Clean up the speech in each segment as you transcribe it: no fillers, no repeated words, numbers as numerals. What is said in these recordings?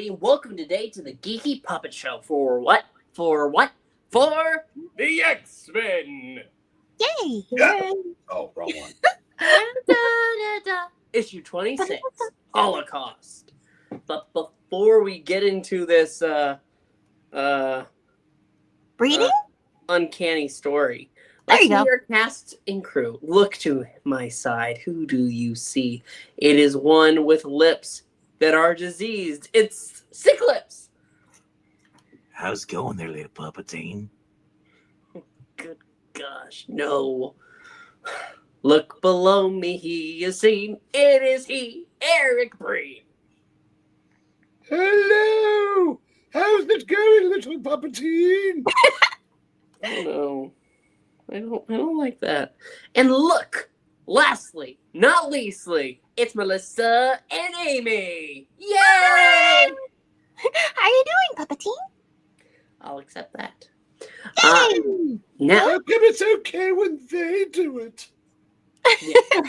everybody, and welcome today to the Geeky Puppet Show. For what? For the X-Men! Yay! Yeah. Oh, wrong one. Issue 26, Holocaust. But before we get into this Breeding? uncanny story, There let's you go. meet our cast and crew. Look to my side. Who do you see? It is one with lips that are diseased. It's Sick Lips. How's it going there, little Palpatine? Good gosh, no. Look below me, he is seen. It is he, Eric Breen. Hello! How's it going, little Palpatine? Oh no. I don't like that. And look, lastly, not leastly, it's Melissa and Amy. Yay! How you doing, Palpatine? I'll accept that. Yay! Now, How come it's okay when they do it? yeah,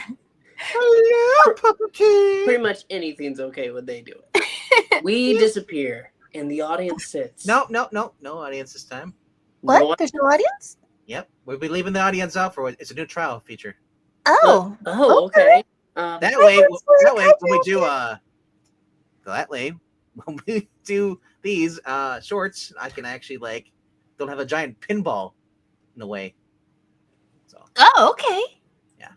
Hello, Palpatine! pretty much anything's okay when they do it. We disappear, and the audience sits. No audience this time. What? No- There's no audience? Yep, we'll be leaving the audience out for it. It's a new trial feature. Oh. Oh, okay. That I way, can see when we it. do when we do these shorts, I can actually don't have a giant pinball in the way. So Oh, okay. Yeah.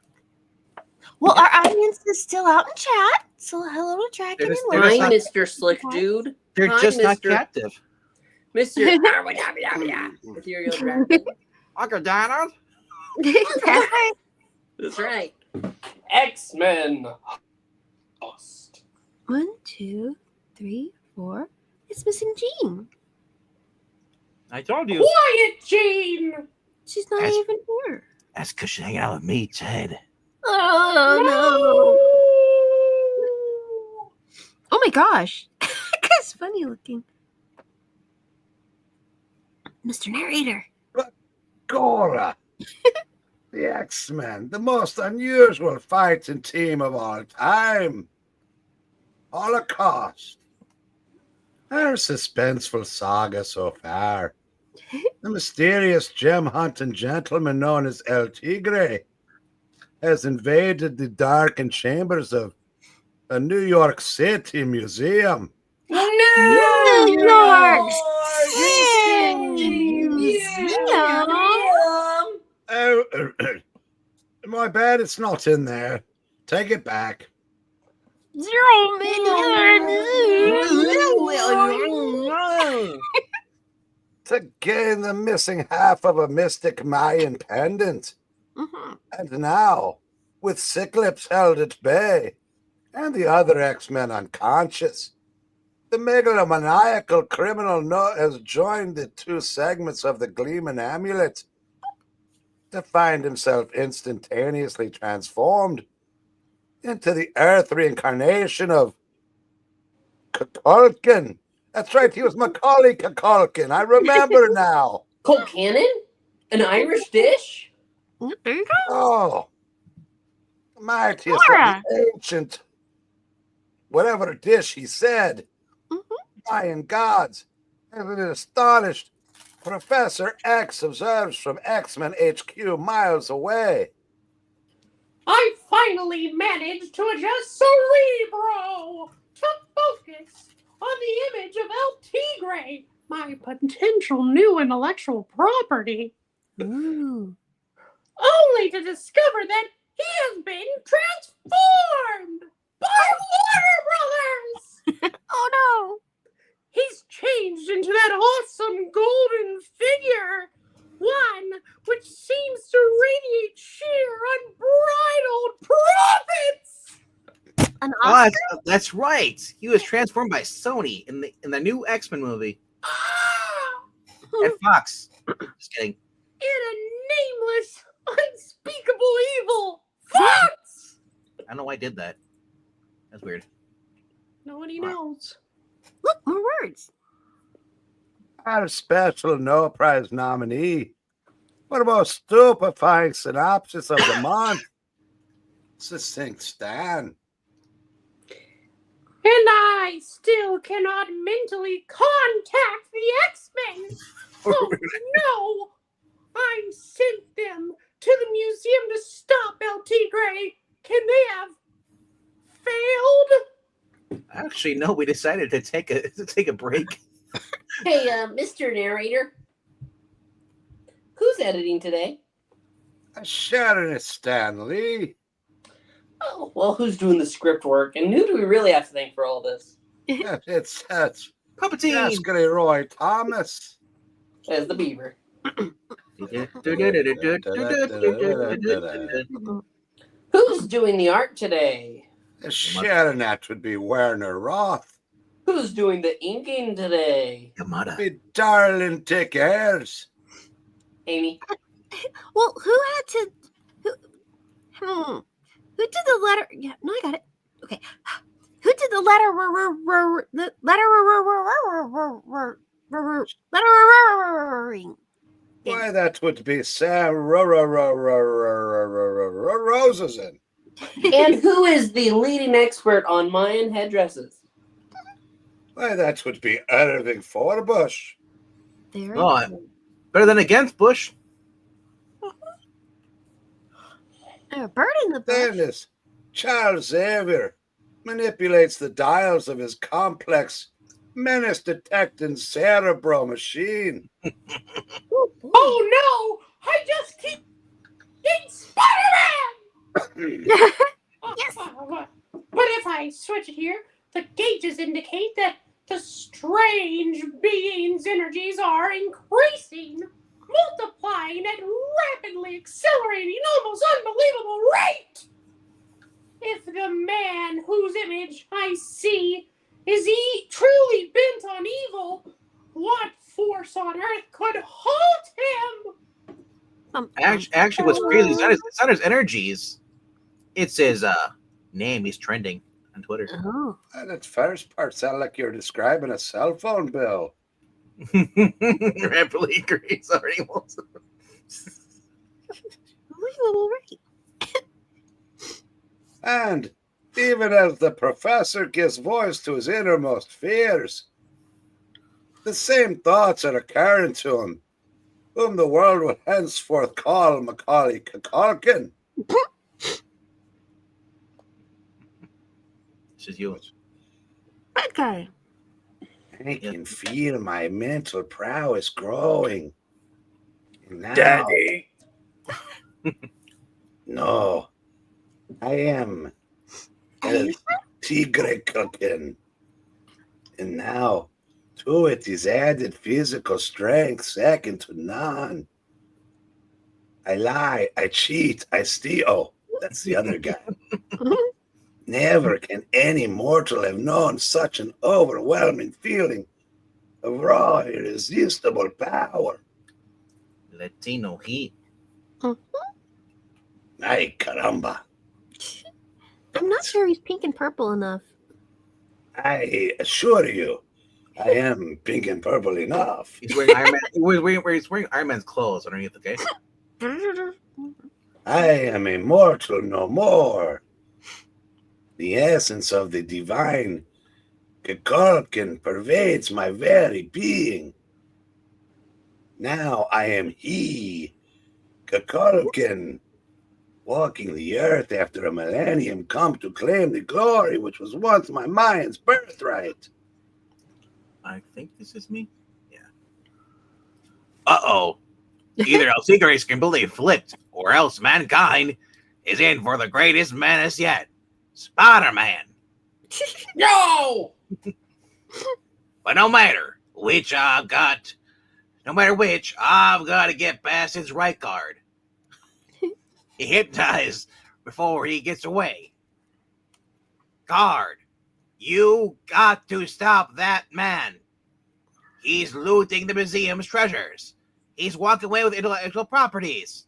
Well, our audience is still out in chat. So hello to Dragon They're and just- Hi, they're Werner. Mr. Slick Dude. they're Hi, just not Mr. captive. Mr. Ethereal Dragon. Uncle Donald. That's right. That's right. X-Men. Lost. 1, 2, 3, 4. It's missing Jean. I told you. Quiet, Jean. She's not That's- even here. That's because she's hanging out with me, Ted. Oh no! Oh my gosh, that's funny looking. Mr. Narrator. Gora! The X-Men, the most unusual fighting team of all time. Holocaust. Our suspenseful saga so far. The mysterious gem-hunting gentleman known as El Tigre has invaded the darkened chambers of a New York City museum. New York Oh, my bad, it's not in there. Take it back. To gain the missing half of a mystic Mayan pendant. And now, with Sick Lips held at bay, and the other X-Men unconscious, the megalomaniacal criminal has joined the two segments of the Gleeman Amulet to find himself instantaneously transformed into the Earth reincarnation of Kukulkan. That's right, he was Macaulay Kukulkan. I remember now. Colcannon? An Irish dish? Oh, the mightiest of the ancient, whatever dish he said, Mayan gods, as an astonished Professor X observes from X-Men HQ miles away. I finally managed to adjust Cerebro to focus on the image of El Tigre, my potential new intellectual property, Ooh. only to discover that he has been transformed by Warner Brothers. Oh no! He's changed into that awesome golden figure, one which seems to radiate sheer unbridled profits. An Oh, Oscar? that's right. He was transformed by Sony in the new X-Men movie. And Fox. Just kidding. In a nameless, unspeakable evil. Fox! I don't know why I did that. That's weird. Nobody knows. Look, more words. Our special No Prize nominee for the most stupefying synopsis of the month. Succinct Stan. And I still cannot mentally contact the X-Men. Oh no! I sent them to the museum to stop El Tigre. Can they have failed? Actually, no. We decided to take a break. Hey, Mr. Narrator. Who's editing today? Sharon Stanley. Oh, well, who's doing the script work? And who do we really have to thank for all this? It's Puppetine. Jaskery Roy Thomas. As the beaver. Who's doing the art today? Sharon, that would be Werner Roth. Who's doing the inking today? Yamada. Be darling Dick Ayers. Amy. Well, who had to? Who did the letter? Yeah, no, I got it. Okay, who did the letter? Lettering? Why, that would be Sam Rosen. And who is the leading expert on Mayan headdresses? Why, that would be Irving Forbush. There. Oh, better than against Bush. A bird in the bush. Then is Charles Xavier manipulates the dials of his complex menace detecting cerebro machine. Oh no! I just keep getting Spider-Man! Yes. But if I switch it here, the gauges indicate that the strange being's energies are increasing, multiplying at rapidly accelerating, almost unbelievable rate. If the man whose image I see is truly bent on evil, what force on earth could halt him? Actually, what's crazy is not his energies. It's his name. He's trending on Twitter. Oh. And its first part sound like you're describing a cell phone bill. Rapidly increase already. Unbelievable rate. And even as the professor gives voice to his innermost fears, the same thoughts are occurring to him, whom the world will henceforth call Macaulay Culkin. This is you. Bad guy. I can feel my mental prowess growing. And now, Daddy. No, I am El Tigre Culkin. And now, to it is added physical strength second to none. I lie, I cheat, I steal. Oh, that's the other guy. Never can any mortal have known such an overwhelming feeling of raw, irresistible power. Latino heat. Ay, caramba. I'm not sure he's pink and purple enough. I assure you, I am pink and purple enough. He's wearing Iron Man. He's wearing Iron Man's clothes underneath. Okay. I am immortal no more. The essence of the divine Kukulkan pervades my very being. Now I am he, Kukulkan, walking the earth after a millennium come to claim the glory which was once my mind's birthright. I think this is me. Yeah. Uh-oh. Either El Tigre is completely flipped, or else mankind is in for the greatest menace yet. Spider-Man. No! But no matter which, I've got to get past his right guard. He hypnotized before he gets away. Guard, you got to stop that man. He's looting the museum's treasures. He's walking away with intellectual properties.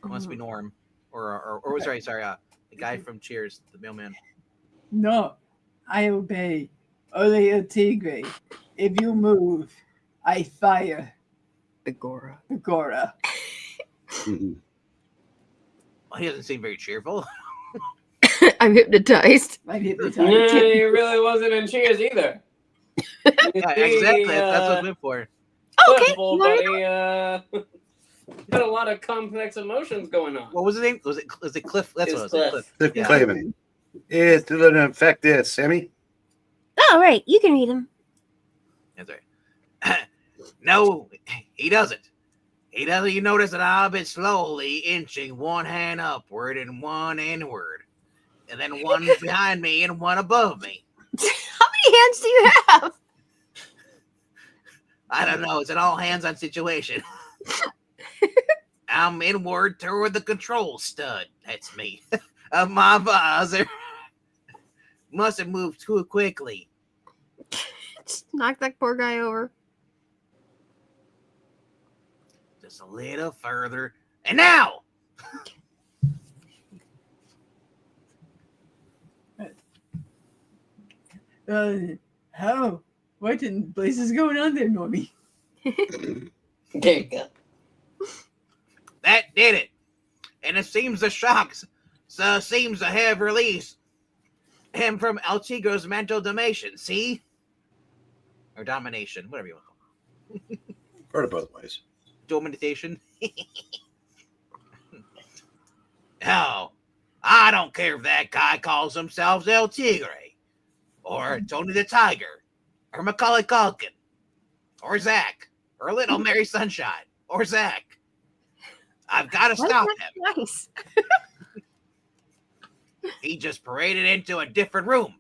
It must be Norm, or sorry, the guy from Cheers, the mailman. No, I obey. Ole El Tigre. If you move, I fire. Agora. Well, he doesn't seem very cheerful. I'm hypnotized. I'm Yeah, hypnotized. he really wasn't in Cheers either. Yeah, exactly. That's what I'm looking for. Okay. Cliffle, buddy. Got a lot of complex emotions going on. What was his name? Was it Cliff? That's It's what it was. Cliff. Cliff Yeah. Clavin. It's an infected, Sammy. Oh, right. You can read them. That's right. No, he doesn't. He doesn't. You notice that I've been slowly inching one hand upward and one inward, and then one behind me and one above me. How many hands do you have? I don't know. It's an all hands on situation. I'm inward toward the control stud. That's me. Of my visor. Must have moved too quickly. Just knock that poor guy over. Just a little further. And now! How? What in place is going on there, Normie? There you go. That did it. And it seems the shocks seems to have released him from El Tigre's mental domination. See? Or domination, whatever you want to call it. Heard it both ways. Domination. No, I don't care if that guy calls himself El Tigre, or Tony the Tiger, or Macaulay Culkin, or Zach, or Little Mary Sunshine, or Zach. I've got to stop him. Nice. He just paraded into a different room.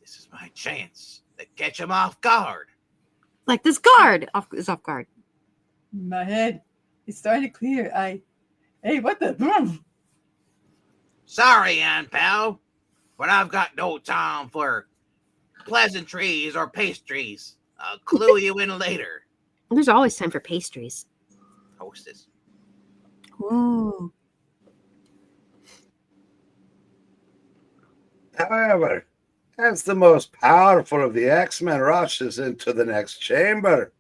This is my chance to catch him off guard. Like this guard is off guard. My head is starting to clear. Hey, what the? Boom! Sorry, Aunt Pal, but I've got no time for pleasantries or pastries. I'll clue you in later. There's always time for pastries. Hostess. Ooh. However, as the most powerful of the X-Men rushes into the next chamber,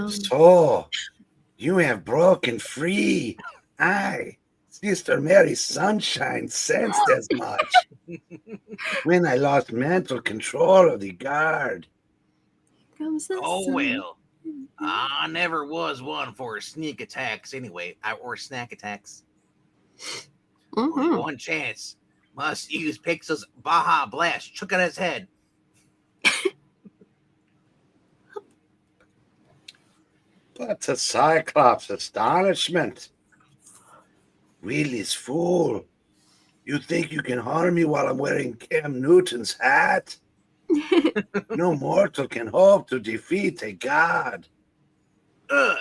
so you have broken free. I, Sister Mary Sunshine, sensed as much when I lost mental control of the guard. Comes the Oh, sun. well. I never was one for sneak attacks anyway, or snack attacks. Mhm. One chance. Must use Pixel's Baja Blast. Chuck at his head. But to Cyclops' astonishment, Wheelie's fool, you think you can harm me while I'm wearing Cam Newton's hat? No mortal can hope to defeat a god. Ugh.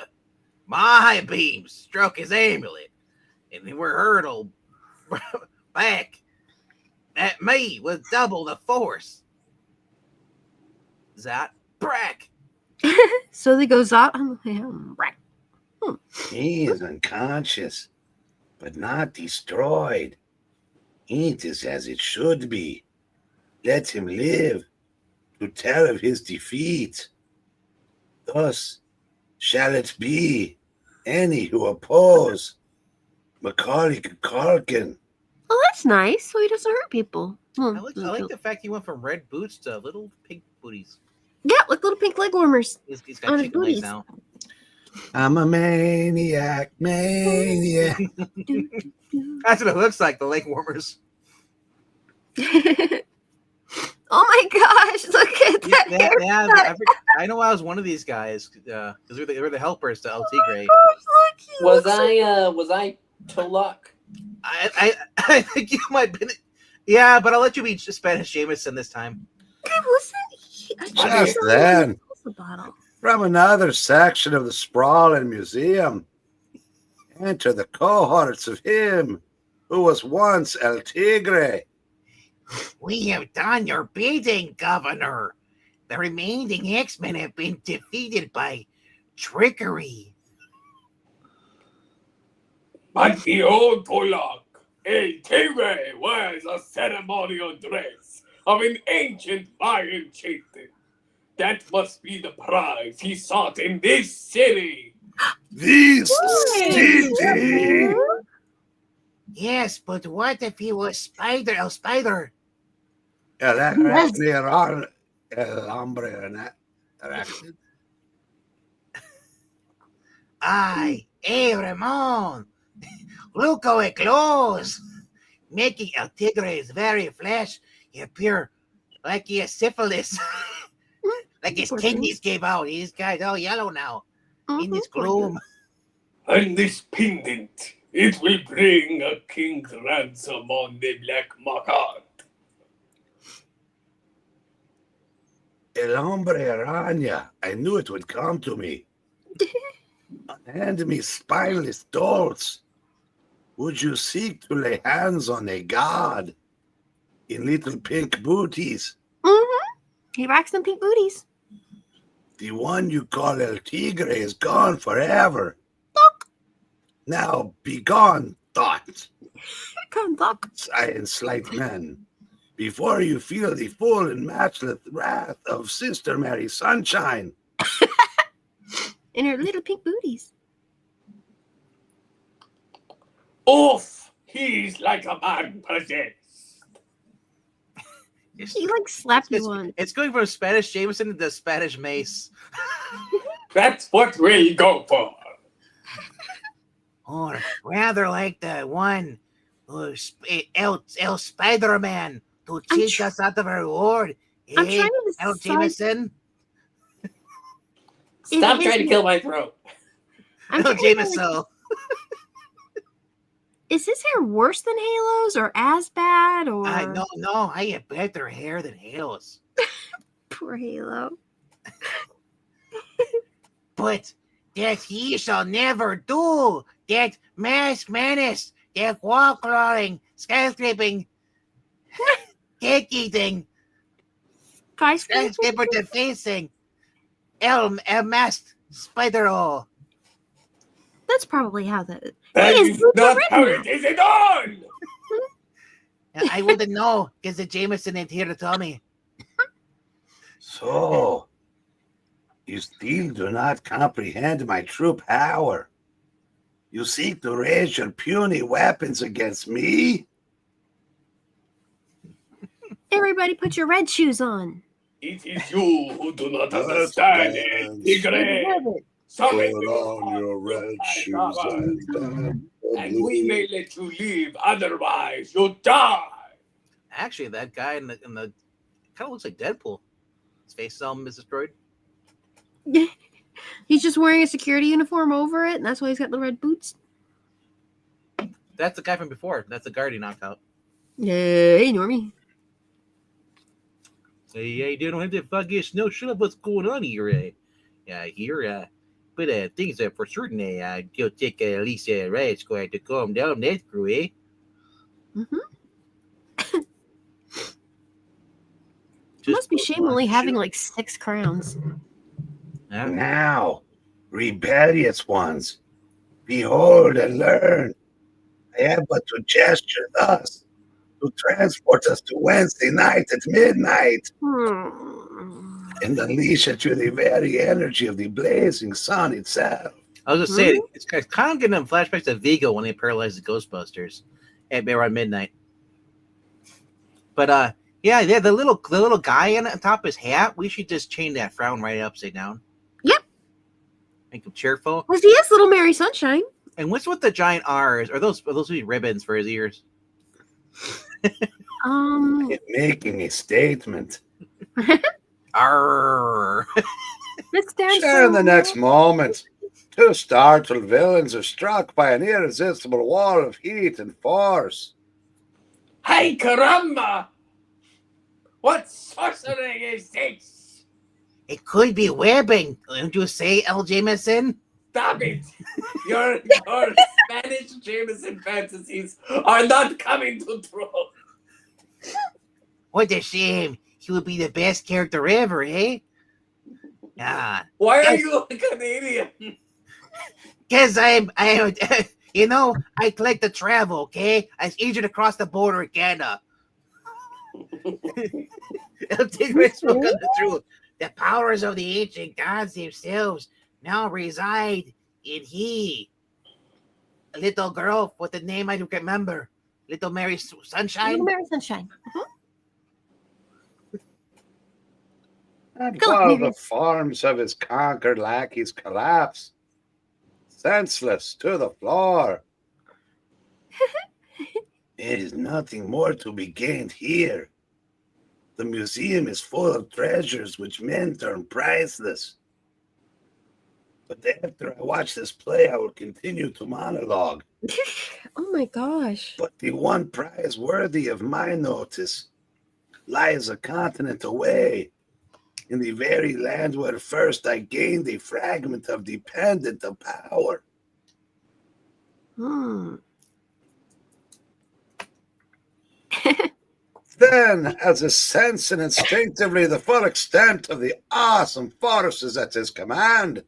My beam struck his amulet, and they were hurtled back at me with double the force. Zat Brack. So they goes out. Right. He is unconscious, but not destroyed. It is as it should be. Let him live to tell of his defeat. Thus shall it be. Any who oppose Macaulay Culkin. Oh, that's nice. So he doesn't hurt people. I like the fact he went from red boots to little pink booties. Yeah, like little pink leg warmers. He's On got his chicken legs booties. now. I'm a maniac. That's what it looks like, the leg warmers. Oh my gosh, look at that. I know I was one of these guys because we were the helpers to El Tigre. Was I Tolok? I think you might have been. Yeah, but I'll let you be Spanish Jameson this time. Just then, from another section of the sprawling museum, enter the cohorts of him who was once El Tigre. We have done your bidding, Governor. The remaining X-Men have been defeated by trickery. But the old Tolok, El Tigre, wears a ceremonial dress of an ancient Mayan chieftain. That must be the prize he sought in this city. This city? Yes, but what if he was a spider? El Yes. aracne, el hombre arachnid. Ay, hey, Ramon, look how it glows, making El Tigre's very flesh appear like he has syphilis, like his Poor thing. kidneys gave out. His guy's all yellow now in this Poor gloom. And this pendant, it will bring a king's ransom on the black market. El hombre araña. I knew it would come to me. Hand me spineless dolts. Would you seek to lay hands on a god in little pink booties? He rocks them pink booties. The one you call El Tigre is gone forever. Now be gone, thought. Come, Doc. And slight man, before you feel the full and matchless wrath of Sister Mary Sunshine. In her little pink booties. Off! He's like a man possessed. He like slapped you on. It's going from Spanish Jameson to Spanish Mace. That's what we'll go for. Or rather like the one who's El Spider-Man to cheat us out of our reward. I'm Eh, trying to El decide. Jameson? Stop Is trying to it- kill my throat. I'm El trying to think, like, Jameson. is his hair worse than Halo's or as bad or No, I have better hair than Halo's. poor Halo? But that he shall never do. That mask menace, that wall crawling, skyscraping, cake eating, skyscraper defacing, El masked spider. That's probably how that. That Hey, is his boots are not how red it is at all! I wouldn't know because the Jameson ain't here to tell me. So, you still do not comprehend my true power. You seek to raise your puny weapons against me? Everybody put your red shoes on. It is you who do not Yes, understand yes. it, Tigre. Love it. Summon Put the on gods your to red fight shoes us, and and we may let you live, otherwise you die. Actually, that guy in the kind of looks like Deadpool. His face is destroyed. He's just wearing a security uniform over it, and that's why he's got the red boots. That's the guy from before. That's the guard he knocked out. Yeah, hey Normie. Hey, they don't have to fucking know shit up what's going on here. But things are for certain. You'll take at least a riot squad to calm down that crew, eh? It must be shame only having like 6 crowns. Now, rebellious ones, behold and learn. I have but to gesture thus, to transport us to Wednesday night at midnight, and unleash at you the very energy of the blazing sun itself. I was just saying, it's kind of getting them flashbacks to Vigo when they paralyzed the Ghostbusters at around midnight. But yeah, the little guy on top of his hat, we should just chain that frown right upside down. Yep. Make him cheerful. Well, he is Little Mary Sunshine. And what's with the giant R's? Are those ribbons for his ears? Making a statement. Arr. That stands Sure, in for- the next moment, 2 startled villains are struck by an irresistible wall of heat and force. Hey, caramba! What sorcery is this? It could be webbing. Don't you say, L. Jameson? Stop it! Your Spanish Jameson fantasies are not coming to true. What a shame. He would be the best character ever, eh? Ah, Why are you a Canadian? because I'm, you know, I like to travel, okay? It's easier to cross the border in Canada. El Tigre spoke on the truth. The powers of the ancient gods themselves now reside in he. A little girl with a name I don't remember. Little Mary Sunshine? Little Mary Sunshine. And Go, while Mary. the forms of his conquered lackeys collapse, senseless to the floor, there is nothing more to be gained here. The museum is full of treasures which men term priceless. But after I watch this play, I will continue to monologue. Oh my gosh. But the one prize worthy of my notice lies a continent away, in the very land where first I gained a fragment of dependent of power. Then, as he sensing instinctively the full extent of the awesome forces at his command,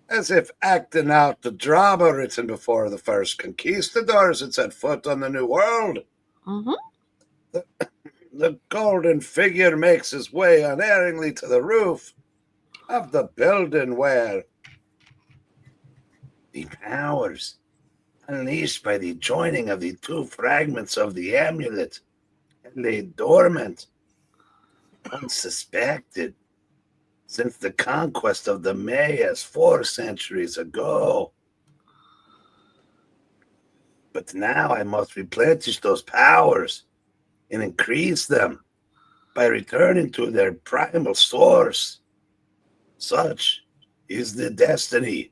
as if acting out the drama written before the first conquistadors had set foot on the New World, the golden figure makes his way unerringly to the roof of the building where the powers unleashed by the joining of the two fragments of the amulet had laid dormant, unsuspected, since the conquest of the Mayas 4 centuries ago. But now I must replenish those powers and increase them by returning to their primal source. Such is the destiny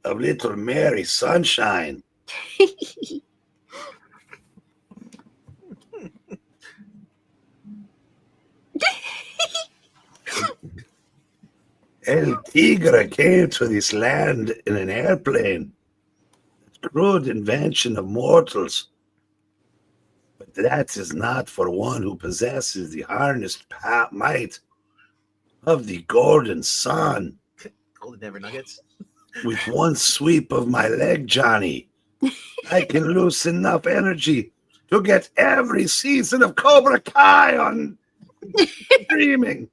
of little Mary Sunshine. El Tigre came to this land in an airplane, a crude invention of mortals. But that is not for one who possesses the harnessed might of the golden sun. Golden Never Nuggets. With one sweep of my leg, Johnny, I can lose enough energy to get every season of Cobra Kai on streaming.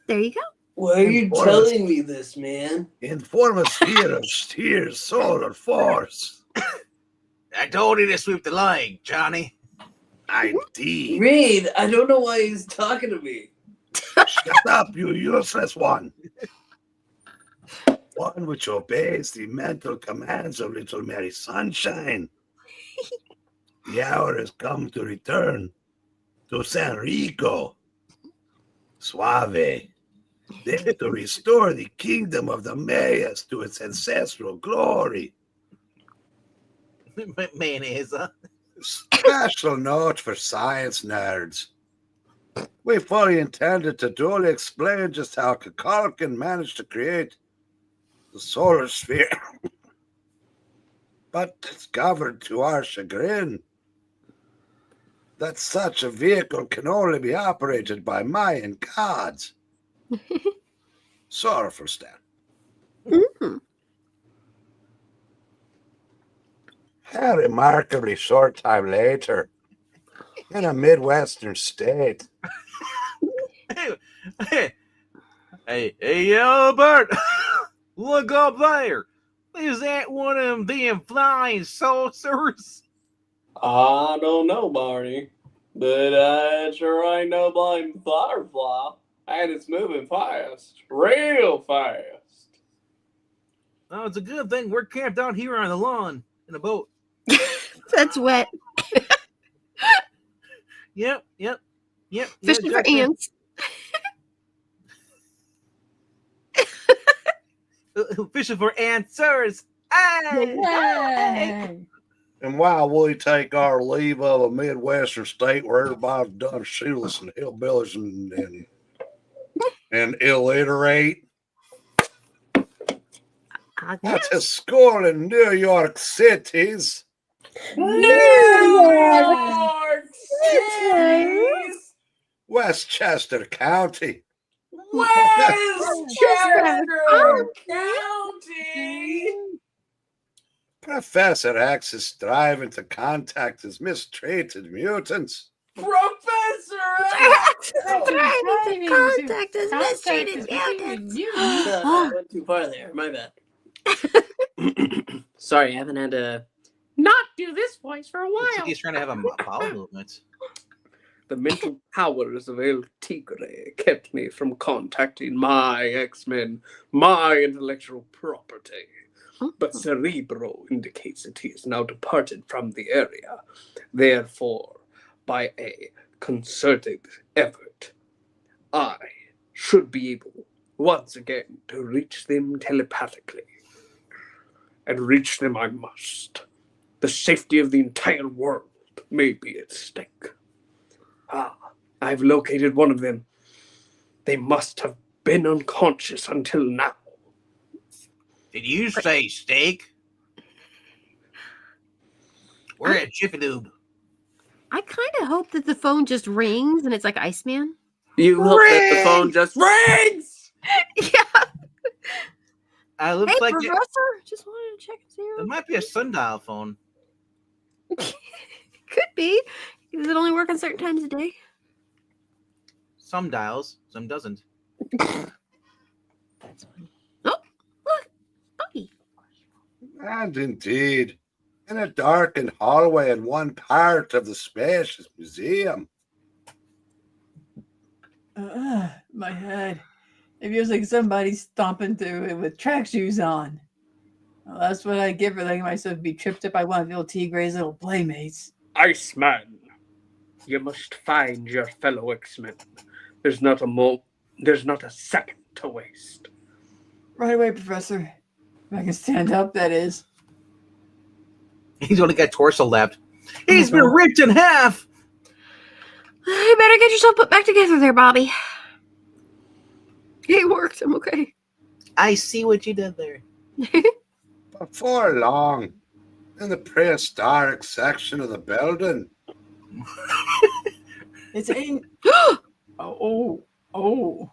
There you go. Why are you telling me this, man? In form a sphere of sheer solar force. I told you to sweep the line, Johnny. I did. Reed, I don't know why he's talking to me. Shut up, you useless one. One which obeys the mental commands of little Mary Sunshine. The hour has come to return to San Rico. Suave. There to restore the kingdom of the Mayas to its ancestral glory. Mayonnaise, huh? Special note for science nerds. We fully intended to duly explain just how Kukulkan managed to create the solar sphere, but discovered to our chagrin that such a vehicle can only be operated by Mayan gods. Sorrowful stat. A remarkably short time later, in a Midwestern state. Hey, Albert! Look up there! Is that one of them damn flying saucers? I don't know, Barney, but I sure ain't no blame firefly, and it's moving fast, real fast. Oh, it's a good thing we're camped out here on the lawn in a boat. That's wet. Yep. Fishing for ants. Fishing for answers. Hey! Yay! And while we take our leave of a Midwestern state where everybody's done shoeless and hillbillies and illiterate, at a school in New York City's New York City! Westchester County. Westchester County! Professor X is striving to contact his mistreated mutants. Professor X! Contact us, mistreated mutants. I went too far there. My bad. Sorry, I haven't had a not do this voice for a Looks like while. he's trying to have a bowel movement. The mental powers of El Tigre kept me from contacting my X-Men, my intellectual property. But Cerebro indicates that he is now departed from the area. Therefore, by a concerted effort, I should be able once again to reach them telepathically. And reach them I must. The safety of the entire world may be at stake. I've located one of them. They must have been unconscious until now. Did you say steak? We're at Jiffy Lube. I kind of hope that the phone just rings and it's like Iceman. You hope that the phone just rings! Yeah. Looks Hey, like Professor. Just wanted to check and see. it might be a sundial phone. Could be. Does it only work on certain times of day? Some dials, some doesn't. That's funny. Oh, look, Bucky. And indeed, in a darkened hallway in one part of the spacious museum. My head. It feels like somebody's stomping through it with track shoes on. Well, that's what I get for letting myself be tripped up by one of El Tigre's little playmates. Iceman, you must find your fellow X-Men. There's not a second to waste. Right away, Professor. If I can stand up, that is. He's only got torso left. He's been ripped in half. You better get yourself put back together there, Bobby. It worked. I'm okay. I see what you did there. Before long, in the prehistoric section of the building. It's Oh.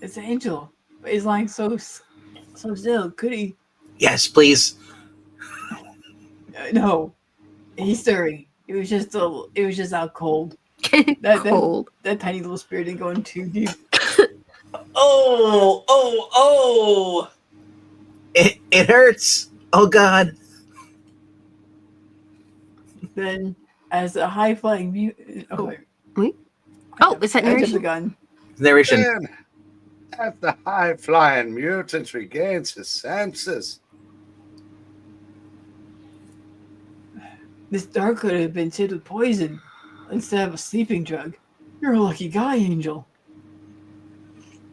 It's Angel. But he's lying so still. Could he? Yes, please. No. He's stirring. It was just out cold. Cold. That tiny little spirit didn't go in too deep. Oh! It hurts. Oh God. Then, as a high-flying mutant... Oh, wait. Oh, is that I jumped narration? the gun. Narration. Then, as the high-flying mutant regains his senses, This dark could have been tipped with poison instead of a sleeping drug. You're a lucky guy, Angel.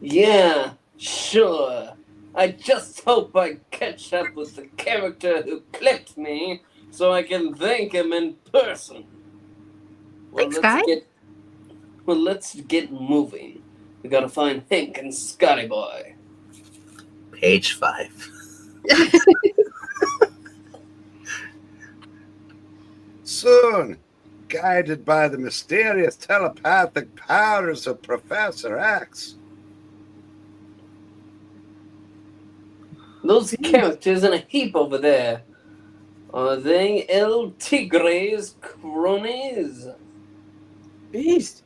Yeah, sure. I just hope I catch up with the character who clipped me so I can thank him in person. Thanks, guy. Let's get moving. We gotta find Hank and Scotty Boy. Page 5. soon, guided by the mysterious telepathic powers of Professor X. Those characters in a heap over there. Are they El Tigre's cronies? Beast,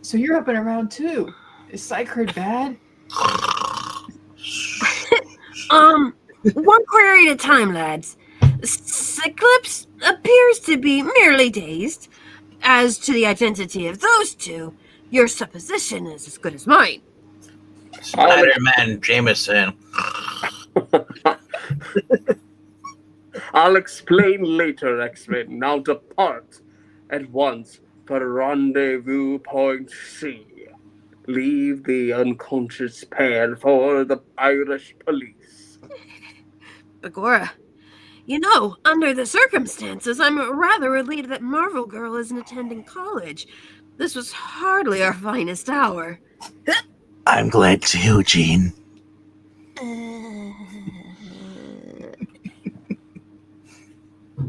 so you're up and around too. Is Psych hurt bad? One query at a time, lads. Cyclops appears to be merely dazed. As to the identity of those two, your supposition is as good as mine. Spider-Man Jameson. I'll explain later, X-Men. Now depart at once for Rendezvous Point C. Leave the unconscious pair for the Irish police. Begorra, you know, under the circumstances, I'm rather relieved that Marvel Girl isn't attending college. This was hardly our finest hour. I'm glad too, Jean.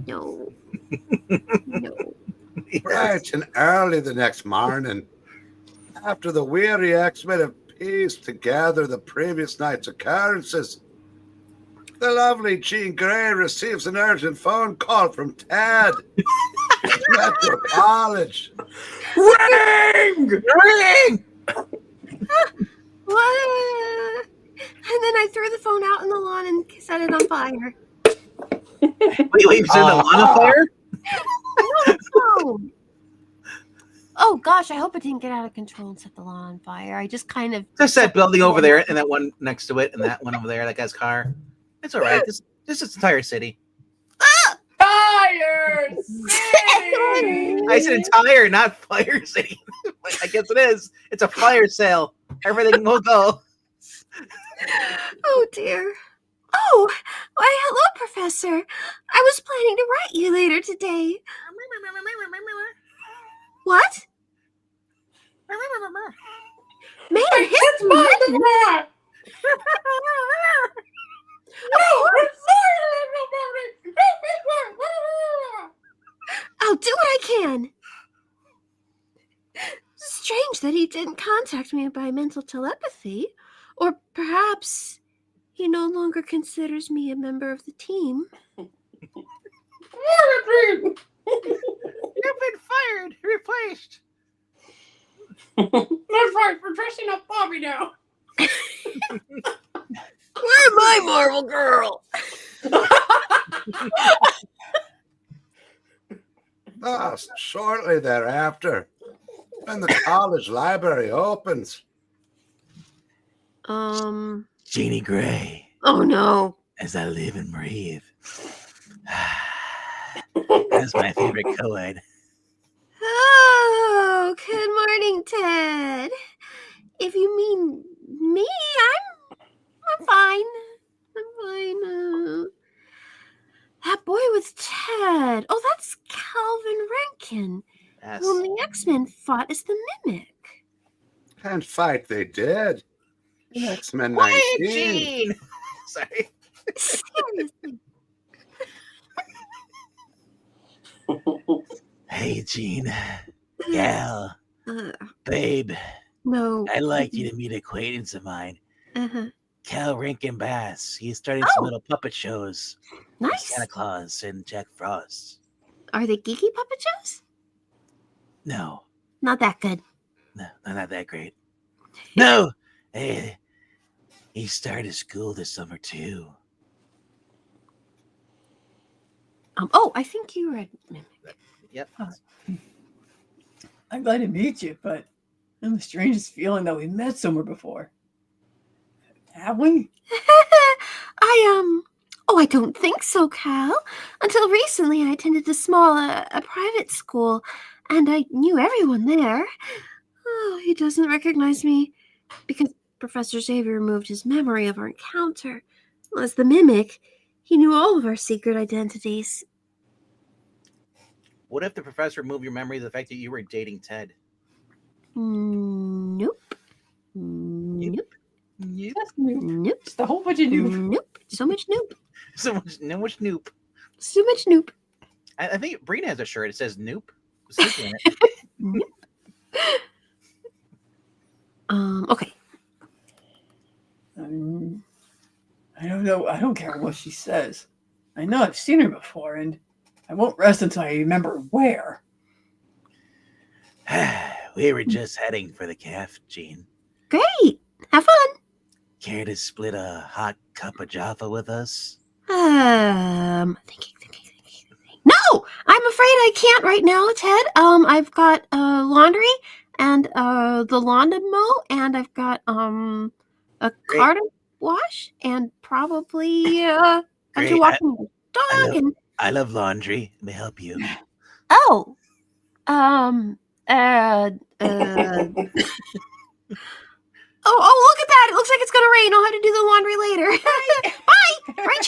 No. No. Bright and early the next morning, after the weary X-Men have pieced together the previous night's occurrences, the lovely Jean Grey receives an urgent phone call from Ted. Metro College. Ring! Ring! What? And then I threw the phone out in the lawn and set it on fire. Wait, you said the lawn on fire? No. Oh gosh, I hope it didn't get out of control and set the lawn on fire. I just kind of Just that building over there, and that one next to it, and that one over there, that guy's car. It's all right. This is entire city. Fire City! I said entire, not fire city. I guess it is. It's a fire sale. Everything will go. Oh dear. Oh, why hello, Professor. I was planning to write you later today. What? Man, It's my door! I'll do what I can. Strange that he didn't contact me by mental telepathy. Or perhaps he no longer considers me a member of the team. You've been fired. Replaced. That's right, we're dressing up Bobby now. Where's my Marvel girl? Thus, shortly thereafter, when the college library opens. Jeannie Gray, Oh no. as I live and breathe. That's my favorite co-ed. Oh, good morning, Ted. If you mean me, I'm fine. I'm fine. That boy was Ted. Oh, that's Calvin Rankin, Yes. whom the X-Men fought as the Mimic. And fight they did. In X-Men Quiet, 19. Jean. Sorry. Seriously. Hey, Jean. Gal. Babe. No. I'd like you to meet an acquaintance of mine. Uh-huh. Cal Rankin Bass. He's starting some little puppet shows. Nice. Santa Claus and Jack Frost. Are they geeky puppet shows? No. Not that good. No, they're not that great. No. Hey, he started school this summer, too. Oh, I think you read Mimic. Yep. I'm glad to meet you, but I have the strangest feeling that we met somewhere before. Have we? I don't think so, Cal. Until recently, I attended a small, a private school, and I knew everyone there. Oh, he doesn't recognize me because Professor Xavier removed his memory of our encounter. Well, as the Mimic, he knew all of our secret identities. What if the professor removed your memory of the fact that you were dating Ted? Nope. Nope. Nope. That's new. Nope. Just a whole bunch of new. Nope. So much nope. So much noop. So much nope. I think Brina has a shirt. It says noop. Snoop in it. Okay. I don't know. I don't care what she says. I know I've seen her before, and I won't rest until I remember where. We were just heading for the caf, Jean. Great. Have fun. Care to split a hot cup of Jaffa with us? Thinking. No, I'm afraid I can't right now, Ted. I've got laundry and the lawn to mow, and I've got a Great. car to wash, and probably I'm Great. walking the dog. And I love laundry. Let me help you. oh, Oh, look at that! It looks like it's gonna rain. I'll have to do the laundry later. Bye. Rain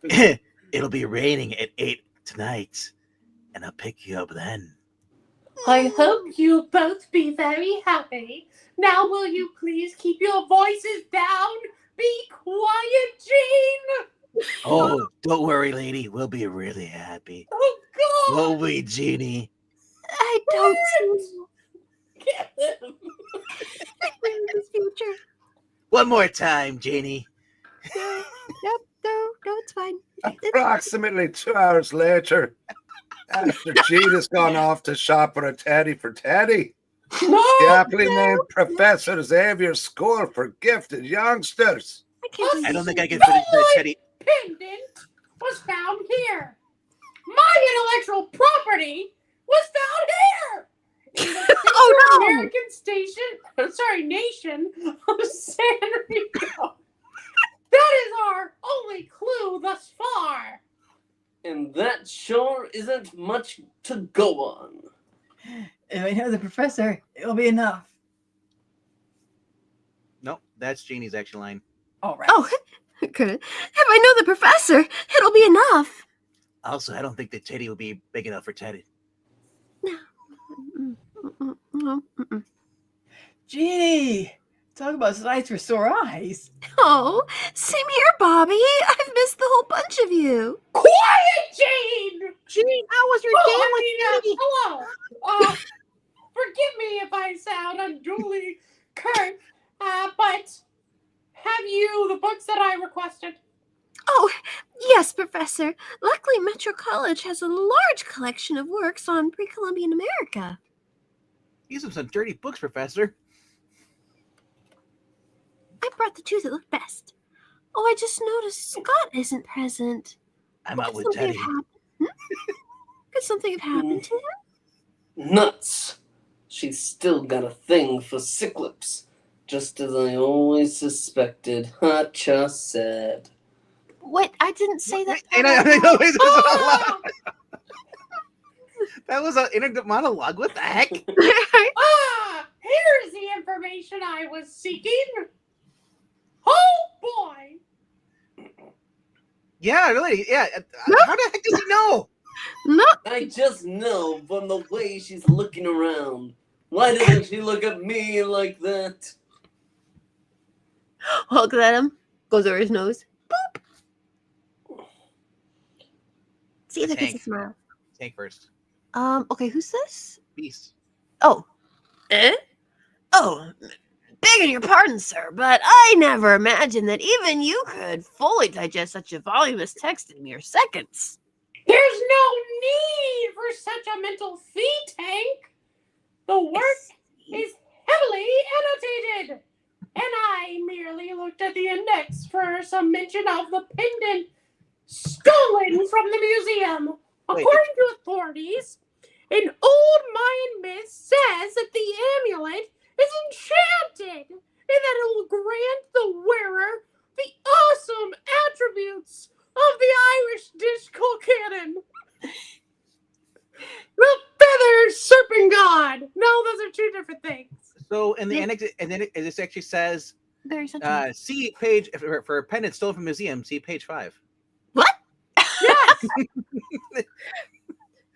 check. It'll be raining at 8 tonight, and I'll pick you up then. I hope you'll both be very happy. Now will you please keep your voices down? Be quiet, Jean! Oh, don't worry, lady. We'll be really happy. Oh, God! Will we, Jeannie? I don't see Get him! this future. One more time, Jeannie. No, it's fine. Approximately 2 hours later, after Jean has gone off to shop for a teddy for Teddy, No! the aptly named Professor Xavier's School for Gifted Youngsters. can't believe I don't think I can The fit the Teddy. pendant was found here. My intellectual property was found here. In the Central Oh, no. American nation of San Rico. That is our only clue thus far. And that sure isn't much to go on. If I know the professor, it'll be enough. Nope, that's Jeannie's action line. All right. Oh, good. If I know the professor, it'll be enough. Also, I don't think that Teddy will be big enough for Teddy. No. Jeannie, talk about slides for sore eyes. Oh, same here, Bobby. I've missed the whole bunch of you. Quiet, Jane! Gene, how was your Hello. Forgive me if I sound unduly curt, but have you the books that I requested? Oh, yes, Professor. Luckily, Metro College has a large collection of works on pre-Columbian America. These are some dirty books, Professor. I brought the two that look best. Oh, I just noticed Scott isn't present. I'm out with Could something Teddy. have happened? Could something have happened to him? Nuts! She's still got a thing for Cyclops, just as I always suspected. Hacha said. What? I didn't say that. That was an inner monologue. What the heck? Here's the information I was seeking. Oh boy! Yeah, really. Yeah. How the heck does he know? No. I just know from the way she's looking around. Why doesn't she look at me like that? Look at him. Goes over his nose. Boop. See if it gets a Tank. smile. Tank first. Okay, who's this? Beast. Oh. Oh, begging your pardon, sir, but I never imagined that even you could fully digest such a voluminous text in mere seconds. There's no need for such a mental feat, Tank. The work is heavily annotated, and I merely looked at the index for some mention of the pendant stolen from the museum. According to authorities, an old Mayan myth says that the amulet is enchanted and that it will grant the wearer the awesome attributes of the Irish disco cannon. The feathered serpent god. No, those are two different things. So in the annex, and then this actually says, Very sentimental. see page for a pendant stolen from museum. See page 5. What? Yes.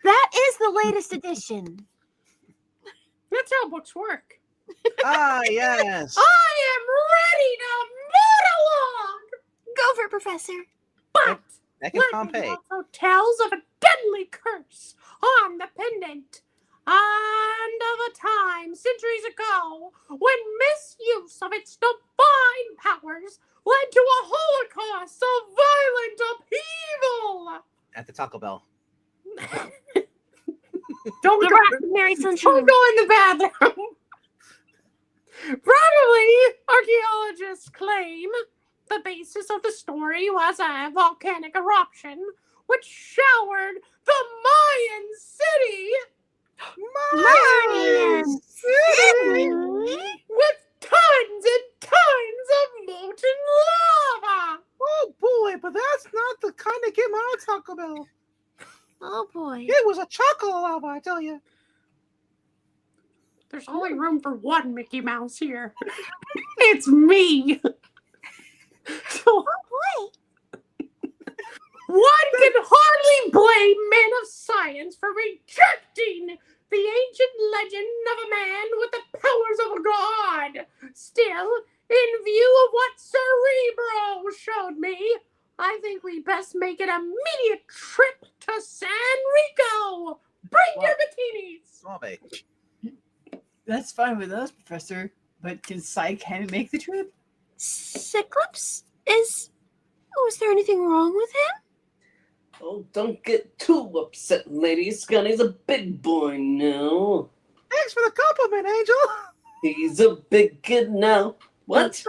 That is the latest edition. That's how books work. Ah, yes. I am ready to monologue. Go for it, Professor. But Back in legend Pompeii. also tells of a deadly curse on the pendant, and of a time centuries ago when misuse of its divine powers led to a holocaust of violent upheaval. At the Taco Bell. Don't The go, Rock of Mary Sunshine. don't go in the bathroom. Probably, archaeologists claim the basis of the story was a volcanic eruption which showered the Mayan city Mayan City. with tons and tons of molten lava. Oh boy, but that's not the kind of game I talk about. Oh boy. It was a chocolate lava, I tell you. There's only room for one Mickey Mouse here. It's me. So, one can hardly blame men of science for rejecting the ancient legend of a man with the powers of a god. Still, in view of what Cerebro showed me, I think we best make an immediate trip to San Rico. Bring your bikinis. Suave. That's fine with us, Professor. But can Psych make the trip? Cyclops is. Oh, is there anything wrong with him? Oh, don't get too upset, lady. Scotty's a big boy now. Thanks for the compliment, Angel. He's a big kid now. What?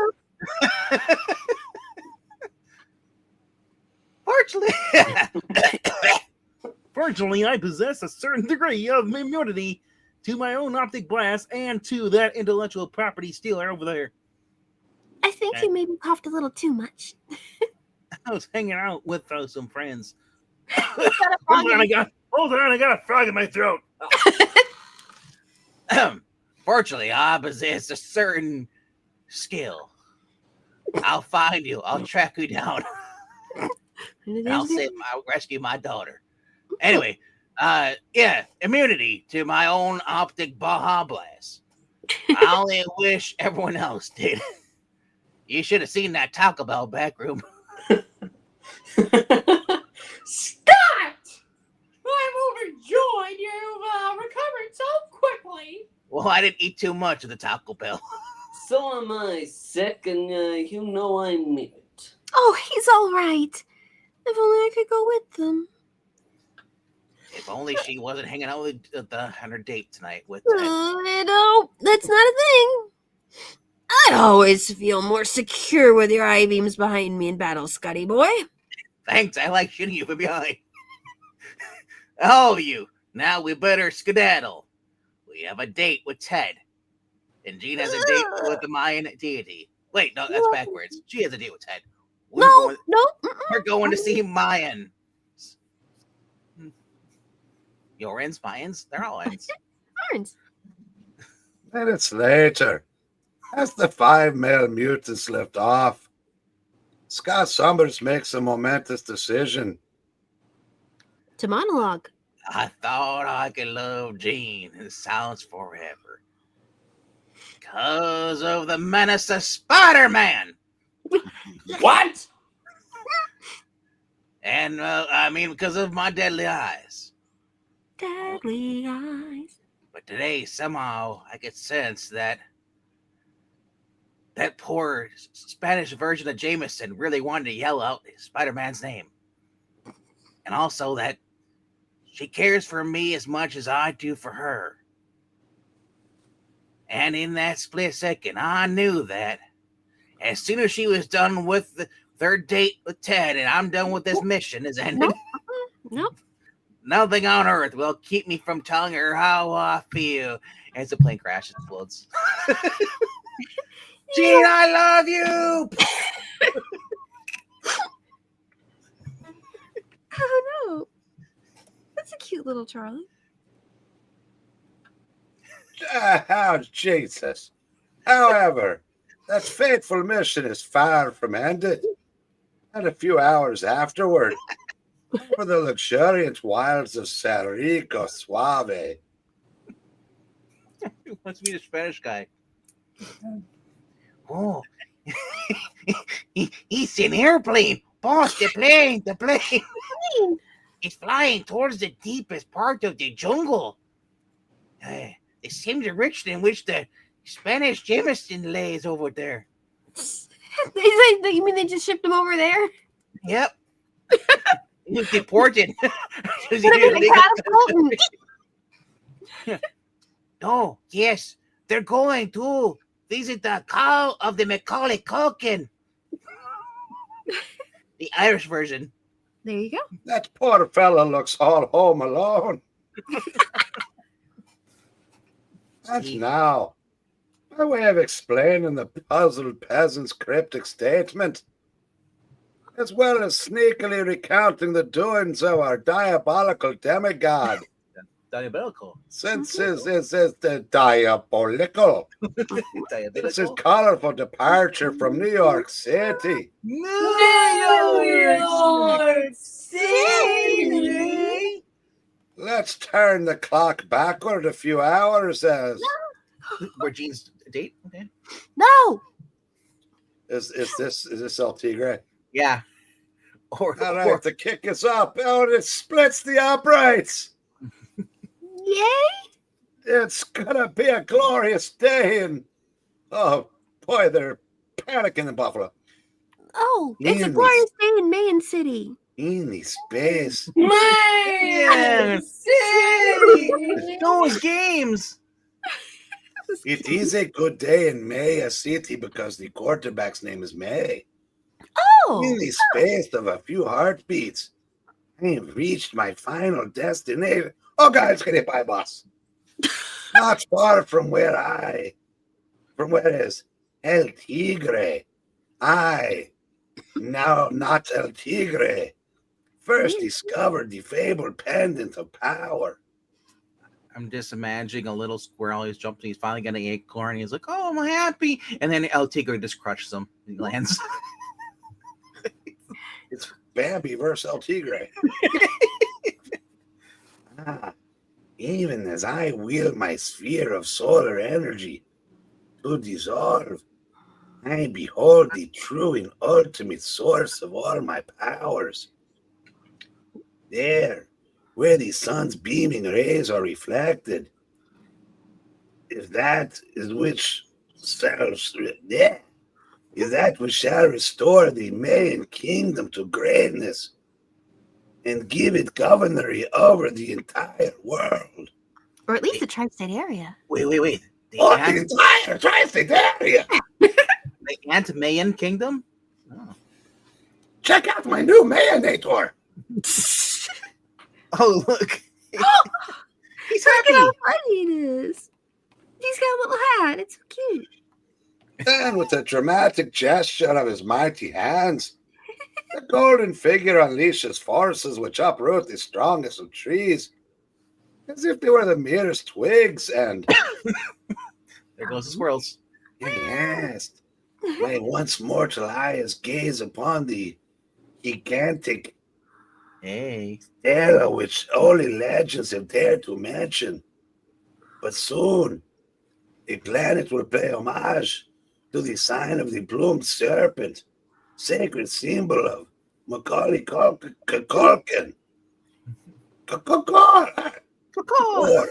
Fortunately, I possess a certain degree of immunity to my own optic blast and to that intellectual property stealer over there. I think you maybe coughed a little too much. I was hanging out with some friends. Got a frog Hold on, I got a frog in my throat. Fortunately, I possess a certain skill. I'll find you. I'll track you down. And I'll rescue my daughter. Anyway, immunity to my own optic Baja Blast. I only wish everyone else did. You should have seen that Taco Bell back room. Scott! I'm overjoyed you've recovered so quickly. Well, I didn't eat too much of the Taco Bell. So am I sick, and you know I mean it. Oh, he's all right. If only I could go with them. If only she wasn't hanging out with on her date tonight with No, that's not a thing. I'd always feel more secure with your I-beams behind me in battle, Scotty boy. Thanks, I like shooting you from behind. Oh, you. Now we better skedaddle. We have a date with Ted. And Jean has a date with the Mayan deity. Wait, no, that's backwards. She has a date with Ted. We're going to see Mayans. Yorins, Mayans, they're all ends. Minutes later, as the 5 male mutants lift off, Scott Summers makes a momentous decision. To monologue. I thought I could love Jean. It sounds forever. Because of the menace of Spider-Man. What? And, because of my deadly eyes. Deadly eyes. But today, somehow, I could sense that poor Spanish version of Jameson really wanted to yell out Spider-Man's name. And also that she cares for me as much as I do for her. And in that split second, I knew that as soon as she was done with the third date with Ted and I'm done with this mission is ended, Nope. nothing on earth will keep me from telling her how I feel. As the plane crashes and explodes. Gene, I love you! Oh no. That's a cute little Charlie. Oh, Jesus. However, that fateful mission is far from ended. And a few hours afterward, over the luxuriant wilds of Cerrico Suave. Who wants to be the Spanish guy? Oh, he's an airplane. Boss, the plane. It's flying towards the deepest part of the jungle. The same direction in which the Spanish Jameson lays over there. You mean they just shipped him over there? Yep. He was deported. Oh, yes. They're going to visit the cow of the Macaulay Culkin. The Irish version. There you go. That poor fella looks all home alone. And now, by way of explaining the puzzled peasant's cryptic statement, as well as sneakily recounting the doings of our diabolical demigod. Diabolical. Since this is the diabolical. This is colorful departure from New York City. New York City! Let's turn the clock backward a few hours as... Where Jean's date? Okay. No! Is this El Tigre? Yeah. All right, the kick is up. Oh, and it splits the uprights. Yay! It's gonna be a glorious day, and oh boy, they're panicking in Buffalo. Oh, it's a glorious day in Mayan City. In the space. Man City! Those games. It is a good day in Maya City because the quarterback's name is May. Oh! In the space of a few heartbeats, I have reached my final destination. Oh, God, it's getting by, boss. Not far from where is El Tigre. Now not El Tigre, first discovered the fabled pendant of power. I'm just imagining a little squirrel. He's jumping. He's finally getting an acorn. He's like, "Oh, I'm happy!" And then El Tigre just crushes him and lands. It's Bambi versus El Tigre. Even as I wield my sphere of solar energy to dissolve, I behold the true and ultimate source of all my powers. There, where the sun's beaming rays are reflected, is that which shall restore the Mayan kingdom to greatness and give it governory over the entire world. Or at least the tri-state area. Wait. The entire tri-state area. The Ant-Mayan kingdom? Oh. Check out my new Mayanator. Oh, look. He's Look happy. at how funny it is. He's got a little hat. It's so cute. Then, with a dramatic gesture of his mighty hands, the golden figure unleashes forces which uproot the strongest of trees, as if they were the merest twigs, and There goes the squirrels. yes, my once mortal eyes gaze upon the gigantic stela which only legends have dared to mention. But soon, the planet will pay homage to the sign of the plumed serpent, sacred symbol of Macaulay Culkin. Or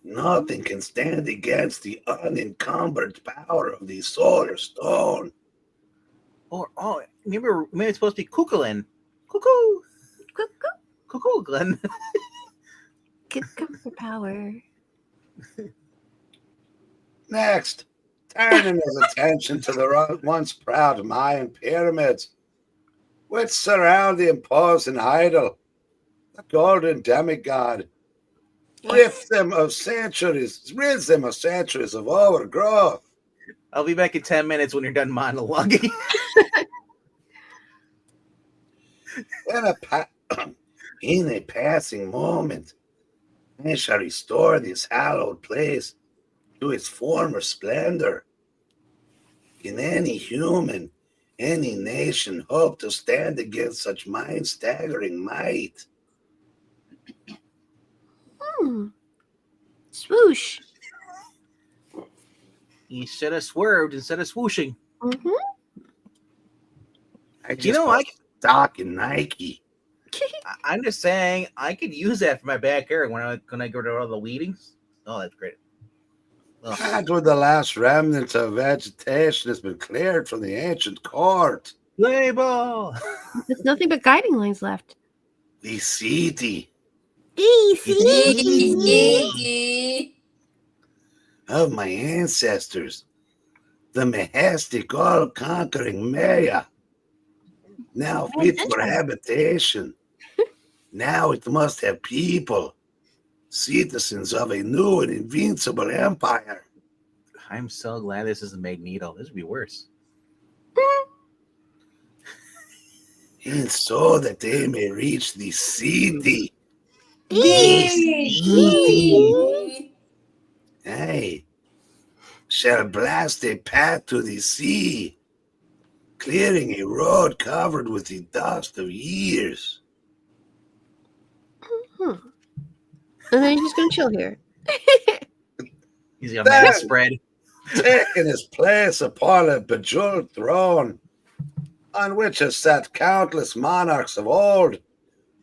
nothing can stand against the unencumbered power of the solar stone. Or maybe it's supposed to be Kukulin. Cuckoo. Glenn. Come for power. Next, turning his attention to the once proud Mayan pyramids, which surround the imposing idol, the golden demigod, rids them of centuries of overgrowth. I'll be back in 10 minutes when you're done monologuing. In a passing moment, I shall restore this hallowed place to its former splendor. Can any human, any nation hope to stand against such mind-staggering might? Swoosh. You should have swerved instead of swooshing. Mm-hmm. I just stock in Nike. I'm just saying, I could use that for my backyard when I go to all the weedings. Oh, that's great. And when the last remnants of vegetation has been cleared from the ancient court, Play ball. There's nothing but guiding lines left. the city of my ancestors, the majestic, all-conquering Maya, now fit for habitation. Now it must have people, citizens of a new and invincible empire. I'm so glad this isn't Magneto. This would be worse. And so that they may reach the city. I shall blast a path to the sea, clearing a road covered with the dust of years. And then you're just going to chill here. He's got a mad spread. Taking his place upon a bejeweled throne, on which have sat countless monarchs of old,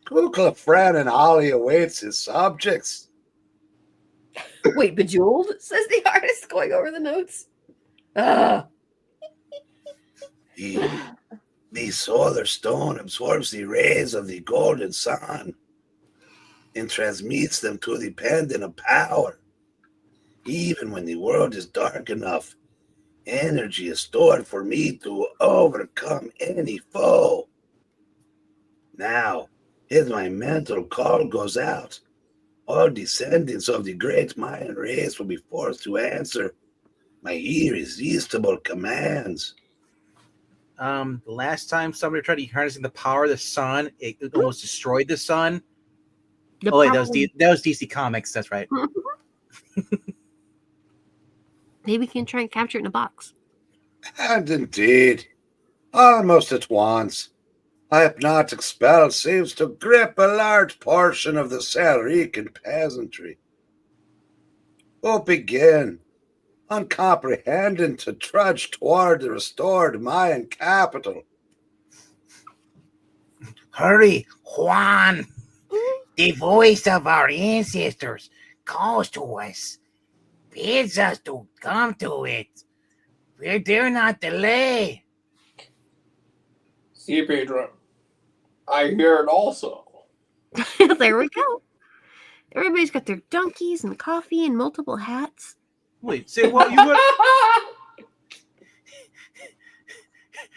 Kukulafren and Ollie awaits his subjects. Wait, bejeweled? Says the artist going over the notes. The solar stone absorbs the rays of the golden sun and transmits them to the pendant of power. Even when the world is dark enough, energy is stored for me to overcome any foe. Now, as my mental call goes out, all descendants of the great Mayan race will be forced to answer my irresistible commands. The last time somebody tried to harnessing the power of the sun, it almost destroyed the sun. Oh wait, that was DC Comics. That's right. Maybe we can try and capture it in a box. And indeed, almost at once, a hypnotic spell seems to grip a large portion of the Salrican peasantry, who begin, uncomprehending, to trudge toward the restored Mayan capital. Hurry, Juan! The voice of our ancestors calls to us, bids us to come to it. We dare not delay. See, Pedro, I hear it also. There we go. Everybody's got their donkeys and coffee and multiple hats. Wait, say what? You would?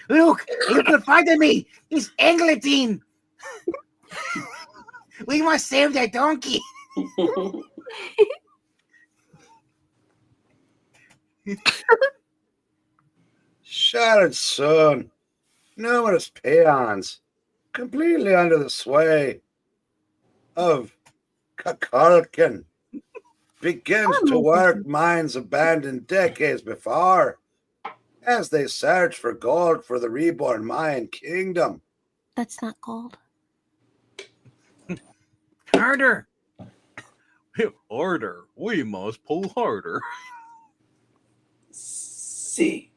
Look, you could find me. It's Engletine. We must save that donkey. Shattered soon, numerous peons, completely under the sway of Kakalkin, begins to work mines abandoned decades before, as they search for gold for the reborn Mayan kingdom. That's not gold. Harder. Order. We must pull harder. See,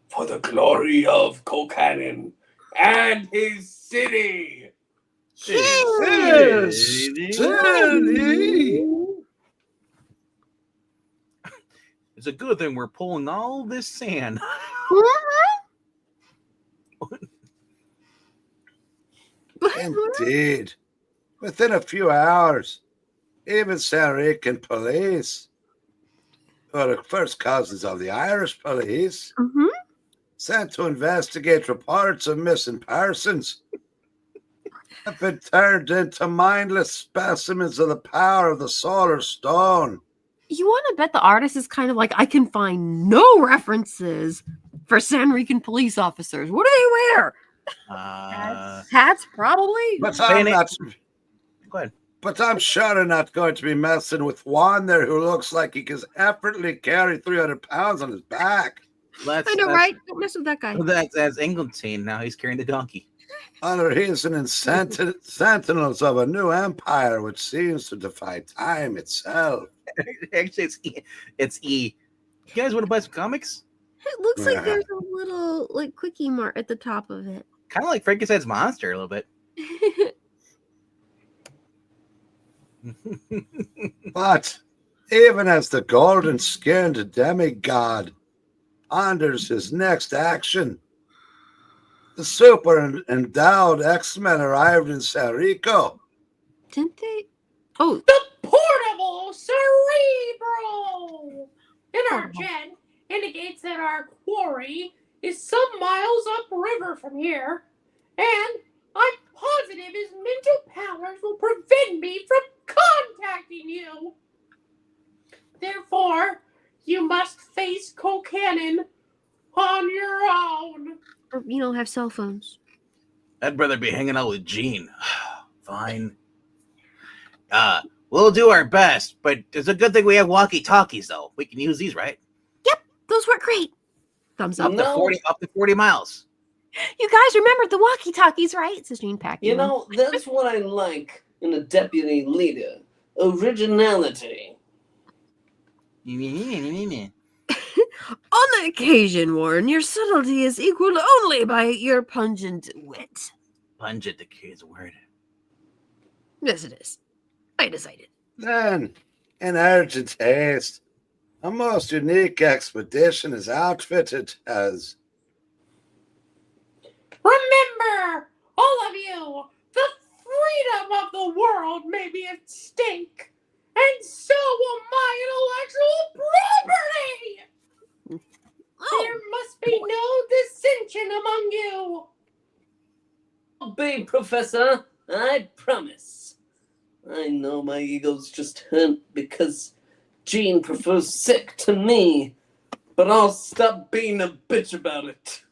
for the glory of Kokanen and his city. Yes, It's a good thing we're pulling all this sand. Indeed. Within a few hours, even Salrican police, who are the first cousins of the Irish police, sent to investigate reports of missing persons, have been turned into mindless specimens of the power of the solar stone. You want to bet the artist is kind of like, I can find no references for San Rican police officers. What do they wear? Hats, probably. But I'm not. Go ahead. But I'm sure I'm not going to be messing with one there who looks like he can effortlessly carry 300 pounds on his back. I know, right? Don't mess with that guy. That's Engletine. Now he's carrying the donkey. Unreasoning sentinels of a new empire which seems to defy time itself. Actually, it's E. You guys want to buy some comics? It looks like there's a little quickie mark at the top of it. Kind of like Frankenstein's monster a little bit. But even as the golden-skinned demigod ponders his next action, the super endowed X-Men arrived in Salrico. Didn't they? Oh, The portable Cerebro in our jet indicates that our quarry is some miles upriver from here, and I'm positive his mental powers will prevent me from contacting you. Therefore, you must face Kokanen on your own. or, have cell phones. I'd rather be hanging out with Gene. Fine. We'll do our best, but it's a good thing we have walkie-talkies, though. We can use these, right? Yep, those work great. Thumbs up. Up to 40 miles. You guys remember the walkie-talkies, right? Says Gene packing. You know, that's what I like in a deputy leader. Originality. On occasion, Warren, your subtlety is equaled only by your pungent wit. Pungent, the kid's word. Yes, it is. I decided. Then, in urgent haste, a most unique expedition is outfitted as... Remember, all of you, the freedom of the world may be at stake, and so will my intellectual property. be no dissension among you. Be, Professor, I promise. I know my ego's just hurt because Jean prefers sick to me, but I'll stop being a bitch about it.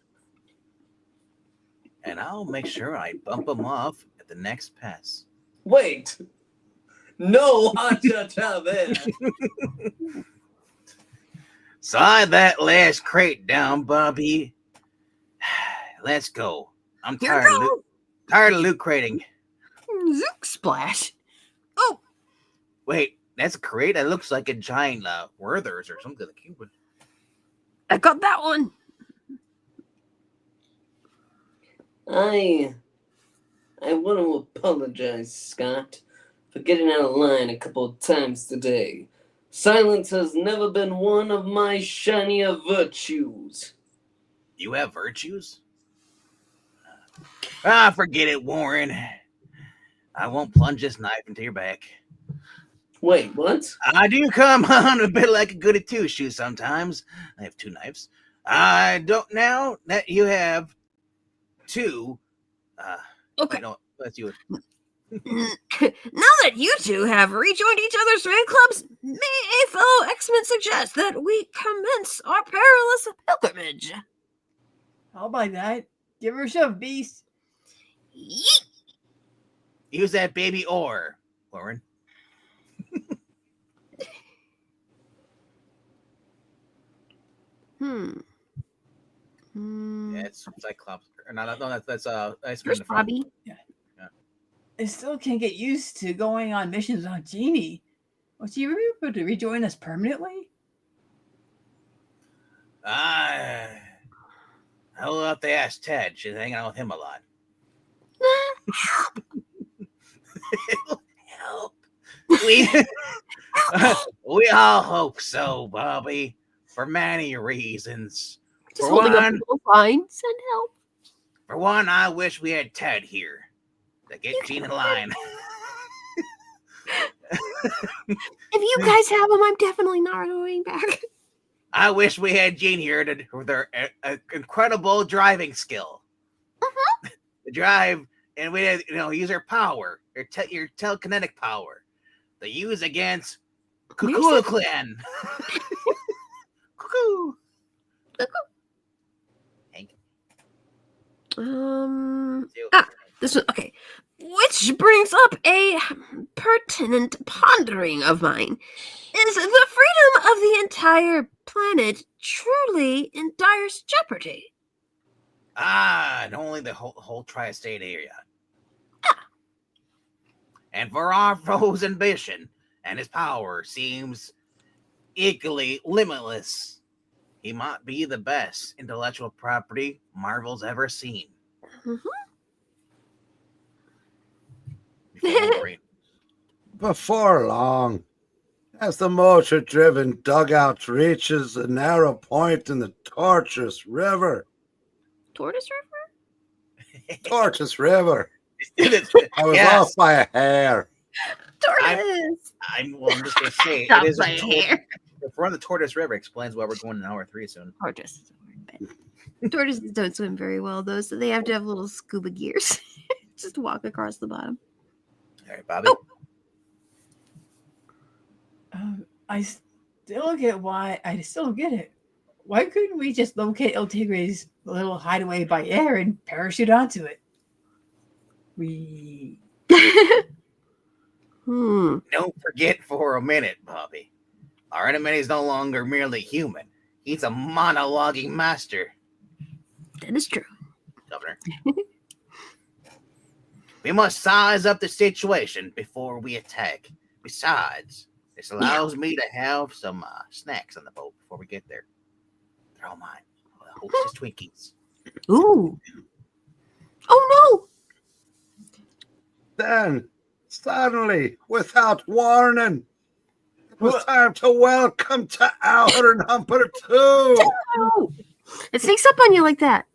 And I'll make sure I bump him off at the next pass. Wait. No ha-cha-cha there. Slide that last crate down, Bobby. Let's go. I'm tired of loot crating. Zook splash. Oh, Wait, that's a crate? That looks like a giant Werther's or something. I got that one. I want to apologize, Scott, for getting out of line a couple of times today. Silence has never been one of my shinier virtues. You have virtues? Forget it, Warren. I won't plunge this knife into your back. Wait, what? I do come on a bit like a goody two-shoe sometimes. I have two knives. I don't now that you have two. Okay. No, that's you. Now that you two have rejoined each other's fan clubs, may a fellow X-Men suggest that we commence our perilous pilgrimage. How about that? Give her a shove, beast. Yeet! Use that baby oar, Warren. Yeah, it's Cyclops. No, that's Where's Bobby? I still can't get used to going on missions on Genie. Was she able to rejoin us permanently? I'll have to ask Ted. She's hanging out with him a lot. Help. We all hope so, Bobby, for many reasons. Just holding up the line. Send help. For one, I wish we had Ted here to get Gene in line. If you guys have him, I'm definitely not going back. I wish we had Gene here with her incredible driving skill. To drive, and we had, use her power, your telekinetic power, to use against Cuckoo Clan. Cuckoo. This one, okay. Which brings up a pertinent pondering of mine. Is the freedom of the entire planet truly in dire jeopardy? And only the whole tri-state area. And for our foe's ambition and his power seems equally limitless, he might be the best intellectual property Marvel's ever seen. Before long, as the motor-driven dugout reaches a narrow point in the Tortoise River. Tortoise River? Tortoise River. I was off by a hair. Tortoise! I'm just going to say, Off it is by a hair. If we're on the Tortoise River, explains why we're going in hour 3 soon. Tortoise. Tortoises don't swim very well, though, so they have to have little scuba gears. Just walk across the bottom. All right, Bobby. I still get why. I still don't get it. Why couldn't we just locate El Tigre's little hideaway by air and parachute onto it? Don't forget for a minute, Bobby. Our enemy is no longer merely human. He's a monologuing master. That is true. Governor. We must size up the situation before we attack. Besides, this allows me to have some snacks on the boat before we get there. They're all mine. Hostess Twinkies. Ooh. Oh, no. Then, suddenly, without warning, it was time to welcome to hour number 2. It sneaks up on you like that.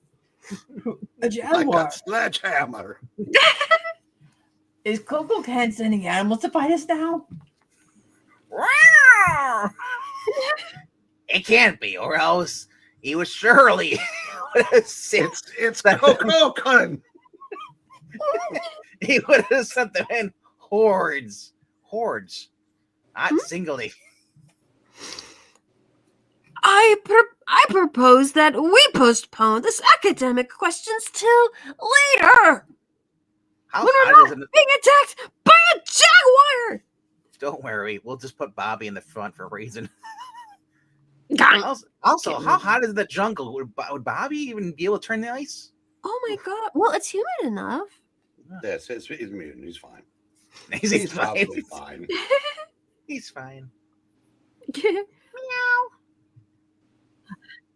A jaguar. Like a sledgehammer. Is Coco Can sending animals to fight us now? It can't be, or else he was surely It's Coco. he would have sent them in hordes, not singly. I propose that we postpone this academic questions till later. How When we're hot is not it? being attacked by a jaguar. Don't worry, we'll just put Bobby in the front for a reason. Gang. Also, how hot is the jungle? Would Bobby even be able to turn the ice? Oh my god. Well, it's humid enough. Yes, he's mutant. He's fine. He's fine. probably fine. He's fine.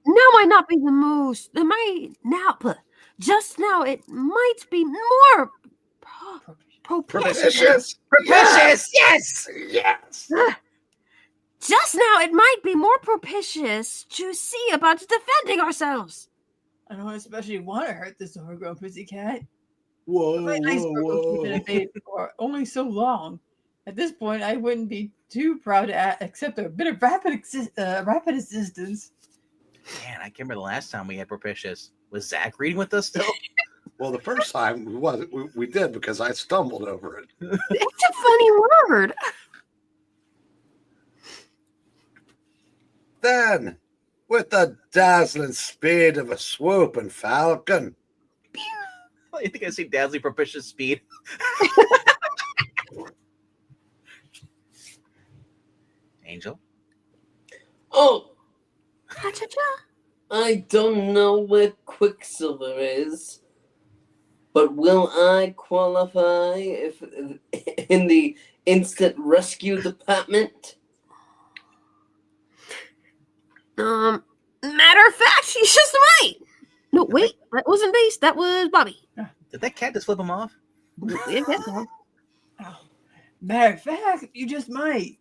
Now might not be the most. It might now, but just now it might be more propitious. Propitious, yes. Just now it might be more propitious to see about defending ourselves. I don't especially want to hurt this overgrown pussycat. Whoa, My iceberg has been evaded for only so long. At this point, I wouldn't be too proud to accept a bit of rapid assistance. Man, I can't remember the last time we had propitious. Was Zach reading with us still? Well, the first time we did because I stumbled over it. It's a funny word. Then, with the dazzling speed of a swooping falcon, I think I see dazzling propitious speed. Angel? Oh, Ha-cha-cha. I don't know where Quicksilver is, but will I qualify if in the instant rescue department? Matter of fact, he just might. No, wait, that wasn't Base. That was Bobby. Did that cat just flip him off? Yeah, that's all. Oh, matter of fact, you just might.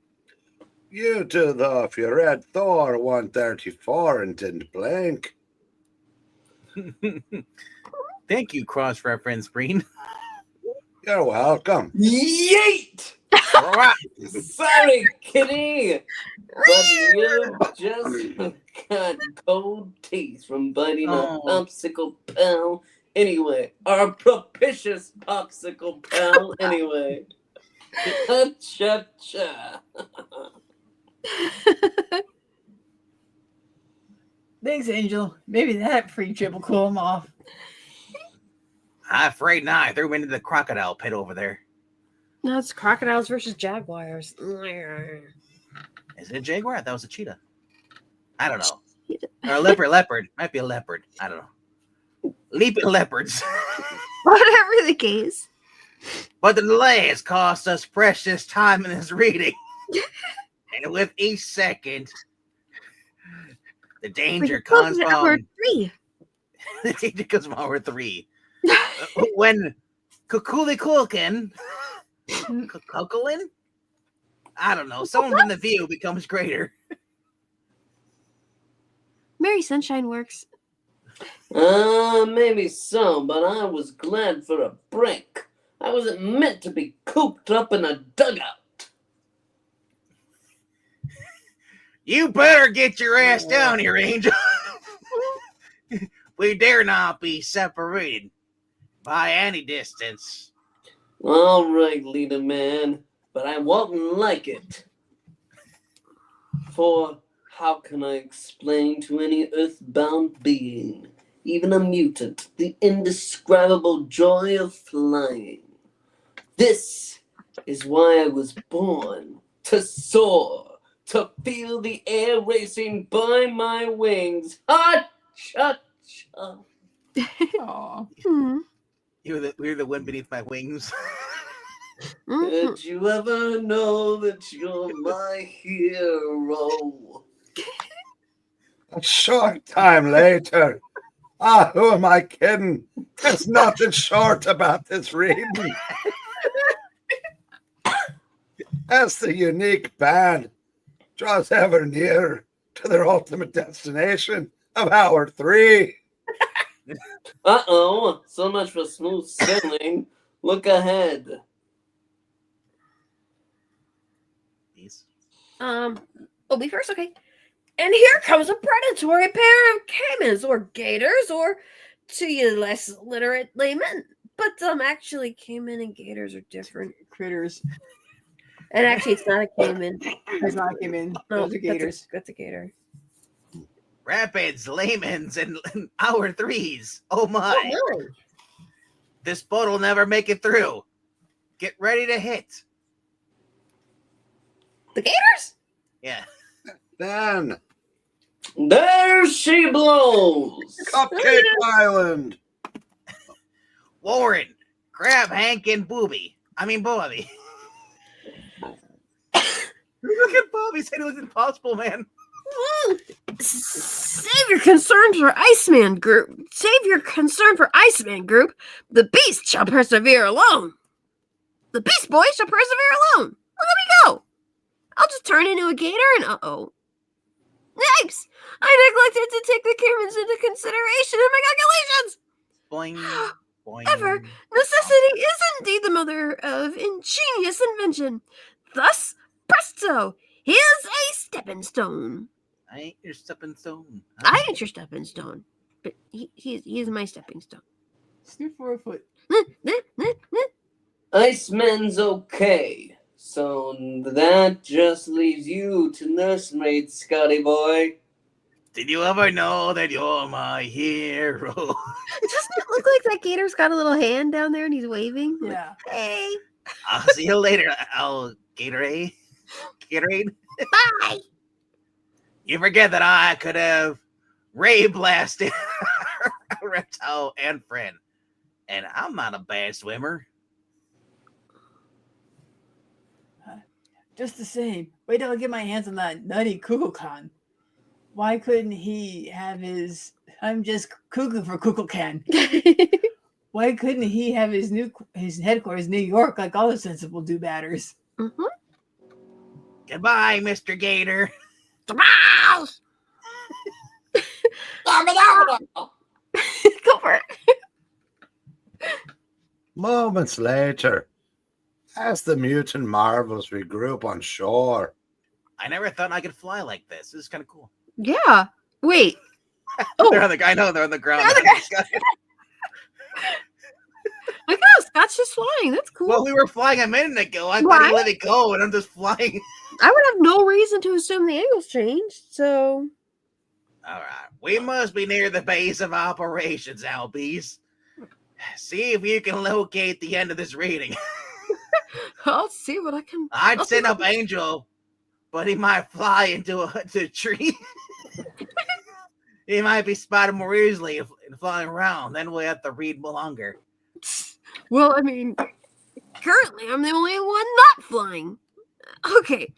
you two, though, if you read Thor 134 and didn't blink. Thank you, cross-reference, Breen. You're welcome. Yeet! All right. Sorry, kitty! But you just got cold teeth from biting a popsicle pal anyway. Our propitious popsicle pal anyway. Cha-cha-cha. Thanks, Angel. Maybe that free trip will cool him off. I'm afraid not. I threw him into the crocodile pit over there. No, it's crocodiles versus jaguars. Is it a jaguar? I thought it was a cheetah. I don't know. Or a leopard. Might be a leopard. I don't know. Leaping leopards. Whatever the case. But the delay has cost us precious time in this reading. And with each second, the danger comes from hour 3. the danger comes from hour 3. When Kukuli Kulkin, Kukulin? I don't know. Someone from the view becomes greater. Mary Sunshine works. Maybe so, but I was glad for a break. I wasn't meant to be cooped up in a dugout. You better get your ass down here, Angel. We dare not be separated by any distance. All right, leader man, but I won't like it. For how can I explain to any earthbound being, even a mutant, the indescribable joy of flying? This is why I was born, to soar, to feel the air racing by my wings. Ha-cha-cha. Aw. You're the wind beneath my wings. Did you ever know that you're my hero? A short time later. Who am I kidding? There's nothing short about this reading. As the unique band draws ever nearer to their ultimate destination of hour 3. Uh-oh, so much for smooth sailing. Look ahead. Obi first, okay. And here comes a predatory pair of caimans or gators, or to you less literate laymen. But actually, caiman and gators are different. Critters. And actually, it's not a caiman. It's not caiman. No, Those are gators. That's a gator. Rapids, layman's, and hour threes. Oh my. Oh, my. This boat will never make it through. Get ready to hit. The gators? Yeah. Then, There she blows. Cupcake Island. Warren, grab Hank and Bobby. Look at Bobby. Said it was impossible, man. Save your concern for Iceman Group. Save your concern for Iceman Group. The beast shall persevere alone. The Beast Boy shall persevere alone. Look at me go. I'll just turn into a gator and uh-oh. Yipes! I neglected to take the caimans into consideration in my calculations. Boing, boing. However, necessity is indeed the mother of ingenious invention. Thus, presto, here's a stepping stone. I ain't your stepping stone. I ain't your stepping stone, but he's my stepping stone. Snoop for a foot. Iceman's okay. So that just leaves you to nursemaid, Scotty boy. Did you ever know that you're my hero? Doesn't it look like that gator's got a little hand down there and he's waving? Like, Yeah. hey, I'll see you later, Gatorade. Gatorade. bye. You forget that I could have ray blasted a reptile and friend. And I'm not a bad swimmer. Just the same. Wait till I get my hands on that nutty Kukulkan. Why couldn't he have his... I'm just cuckoo for Kukulkan. Why couldn't he have his headquarters in New York like all the sensible do-batters? Mm-hmm. Goodbye, Mr. Gator. Mouse. Go for it. Moments later, as the mutant marvels regroup on shore, I never thought I could fly like this. This is kind of cool. Yeah. Wait. They're on the I know they're on the ground. Look how Scott's just flying. That's cool. Well, we were flying a minute ago. I thought he let it go, and I'm just flying. I would have no reason to assume the angle's changed, so... All right. We must be near the base of operations, Albies. See if you can locate the end of this reading. I'll see what I can... I'd send up Angel, but he might fly into a tree. He might be spotted more easily if flying around. Then we'll have to read longer. Well, I mean, currently I'm the only one not flying. Okay,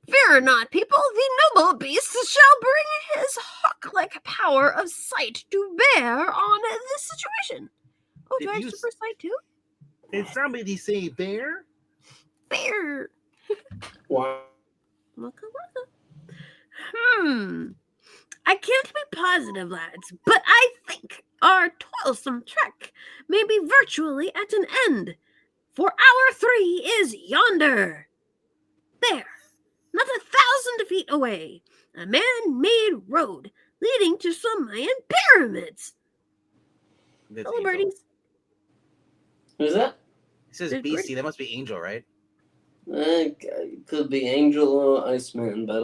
fear not, people. The noble beast shall bring his hawk-like power of sight to bear on this situation. Oh, do I have super sight too? Did somebody say bear? Bear. Wow. I can't be positive, lads, but I think our toilsome trek may be virtually at an end. For hour 3 is yonder. There, not 1,000 feet away, a man-made road leading to some Mayan pyramids. Hello, birdies. Who's that? It says There's BC. birdies. That must be Angel, right? It could be Angel or Iceman, but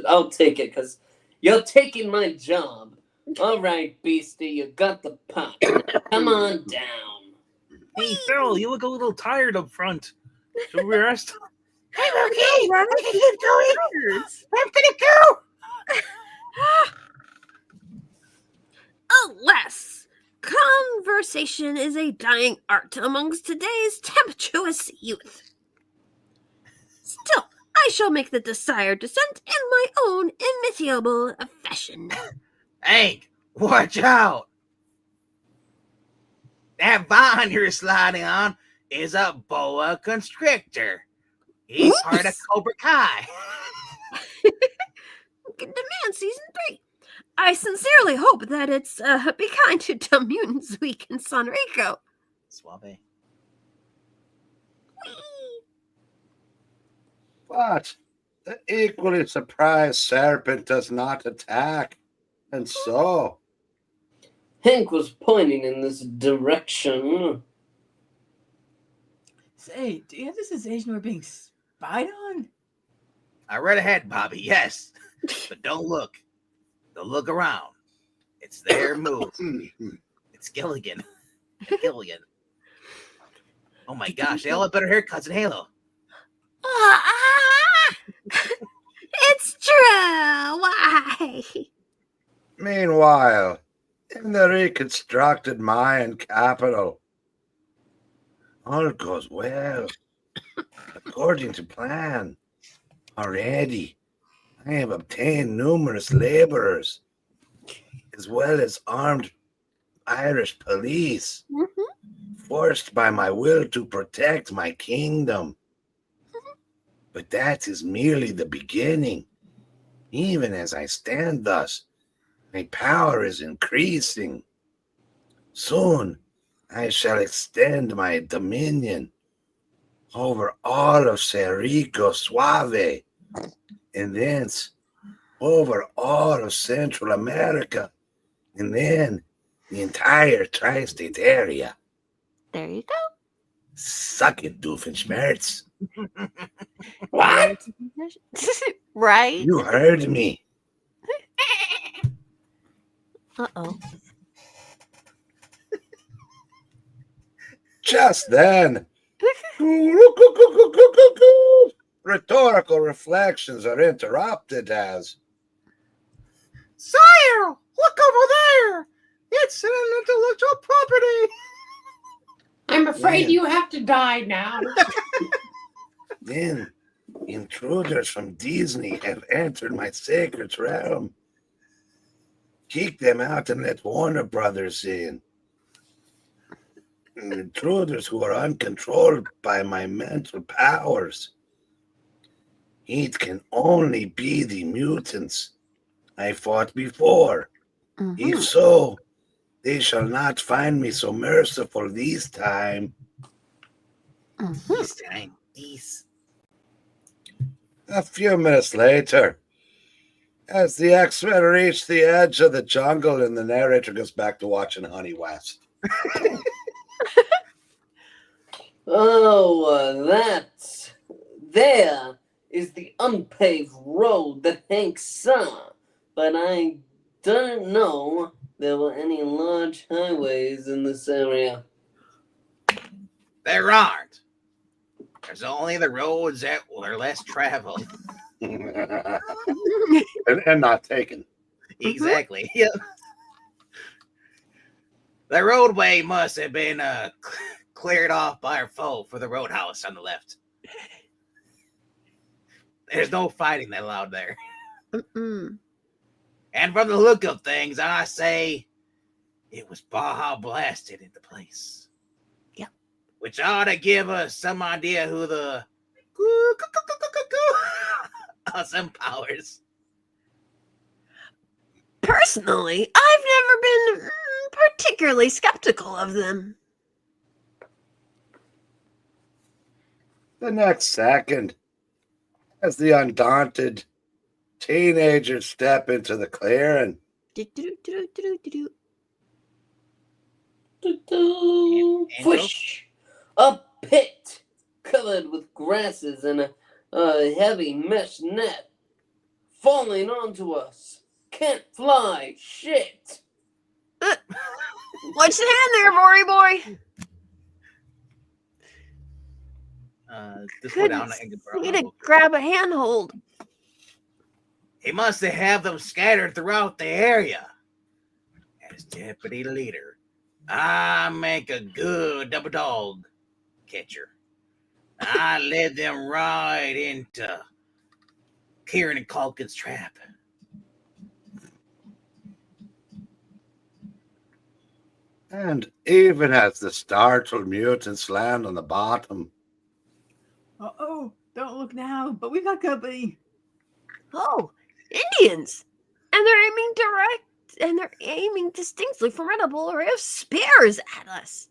I'll take it because you're taking my job. All right, Beastie, you got the pot. Come on down. Hey, Phil, you look a little tired up front. Should we rest? I'm okay. I can keep going. I'm gonna go. Alas, conversation is a dying art amongst today's tempestuous youth. Still, I shall make the desired descent in my own imitable fashion. Hank, watch out! That vine you're sliding on is a boa constrictor. He's part of Cobra Kai. Demand season 3. I sincerely hope that it's be kind to dumb mutants week in San Rico. Suave. but The equally surprised serpent does not attack, and so Hank was pointing in this direction. Say, do you have the sensation we're being spied on? I read ahead, Bobby, yes. But don't look. Don't look around. It's their move. It's Gilligan. Gilligan. Oh my gosh, they all have better haircuts than Halo. It's true. Why? meanwhile, in the reconstructed Mayan capital, all goes well. According to plan, already I have obtained numerous laborers, as well as armed Irish police, forced by my will to protect my kingdom. But that is merely the beginning. Even as I stand thus, my power is increasing. Soon I shall extend my dominion over all of Serico Suave, and thence over all of Central America, and then the entire tri-state area. There you go. Suck it, Doofenshmirtz. What? Right? You heard me. Uh-oh. Just then, rhetorical reflections are interrupted as Sire, look over there. It's an intellectual property. I'm afraid Yeah. you have to die now. then intruders from Disney have entered my sacred realm. Kick them out and let Warner Brothers in. Intruders who are uncontrolled by my mental powers. It can only be the mutants I fought before. If so, they shall not find me so merciful this time. This time, these. A few minutes later, as the X-Men reach the edge of the jungle and the narrator goes back to watching Honey West. There is the unpaved road that Hank saw, but I didn't know there were any large highways in this area. There aren't. There's only the roads that are less traveled. and not taken. Exactly. Yep. The roadway must have been cleared off by our foe for the roadhouse on the left. There's no fighting that allowed there. And from the look of things, I say it was Baja blasted into place. Yep. Which ought to give us some idea who the awesome powers. Personally, I've never been particularly skeptical of them. The next second, as the undaunted teenagers step into the clearing, Whoosh! A pit covered with grasses and a heavy mesh net falling onto us. Can't fly. Shit. What's the hand there, Rory boy? Just go down and Need to grab a handhold. He must have them scattered throughout the area. As deputy leader, I make a good double dog catcher. I led them right into Kieran and Culkin's trap. and even as the startled mutants land on the bottom, Uh-oh, don't look now, but we got company. Oh, Indians! And they're aiming distinctly formidable array of spears at us.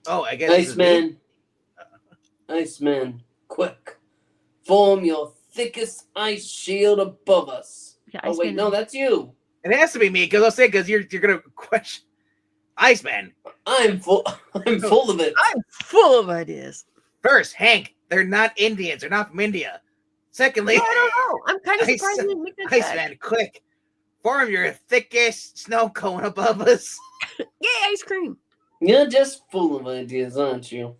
Oh, I guess this is me. Iceman. Iceman, quick. Form your thickest ice shield above us. Yeah, Oh, wait, Iceman. no, that's you. It has to be me because I'll say because you're gonna question Iceman. I'm full of it. I'm full of ideas. First, Hank, they're not Indians. They're not from India. Secondly, No, I don't know. I'm kind of surprised you didn't make that check. Iceman, quick. Form your thickest snow cone above us. Yay, ice cream. You're just full of ideas, aren't you?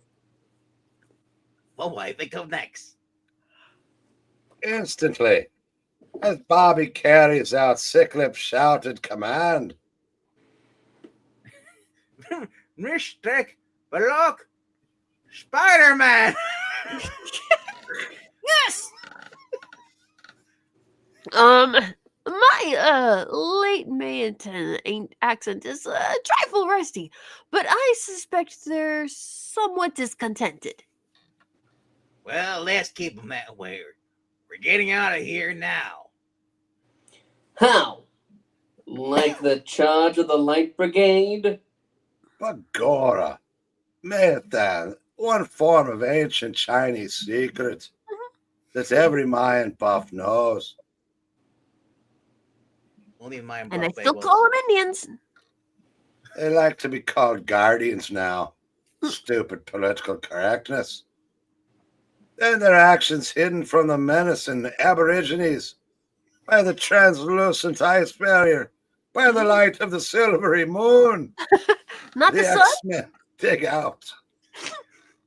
What will I think of next? Instantly, as Bobby carries out Sicklip's shouted command. Mr. Block Spider-Man. Yes. My late Mayan accent is a trifle rusty, but I suspect they're somewhat discontented. Well, let's keep them that way. We're getting out of here now. How? Like the charge of the Light Brigade? Bagora, Metan, one form of ancient Chinese secret that every Mayan buff knows. Only my And I still call them Indians. They like to be called guardians now. Stupid political correctness. Then their actions hidden from the menace and the aborigines by the translucent ice barrier, by the light of the silvery moon. Not the sun? X-Men dig out.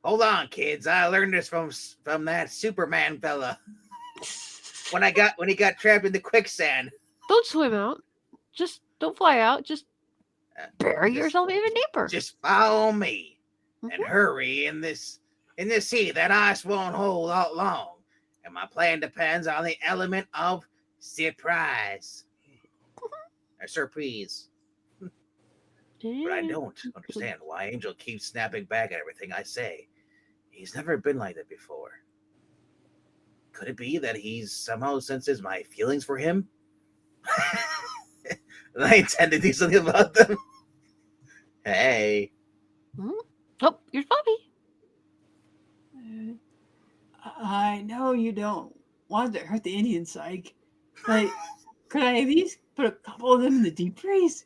Hold on, kids. I learned this from that Superman fella. When he got trapped in the quicksand. Don't swim out. Just don't fly out. Just bury yourself even deeper. Just follow me and hurry in this sea. That ice won't hold out long. And my plan depends on the element of surprise. Or surprise. But I don't understand why Angel keeps snapping back at everything I say. He's never been like that before. Could it be that he somehow senses my feelings for him? And I intend to do something about them. Hey. Oh, here's Bobby. I know you don't want to hurt the Indian psych, but could I at least put a couple of them in the deep freeze?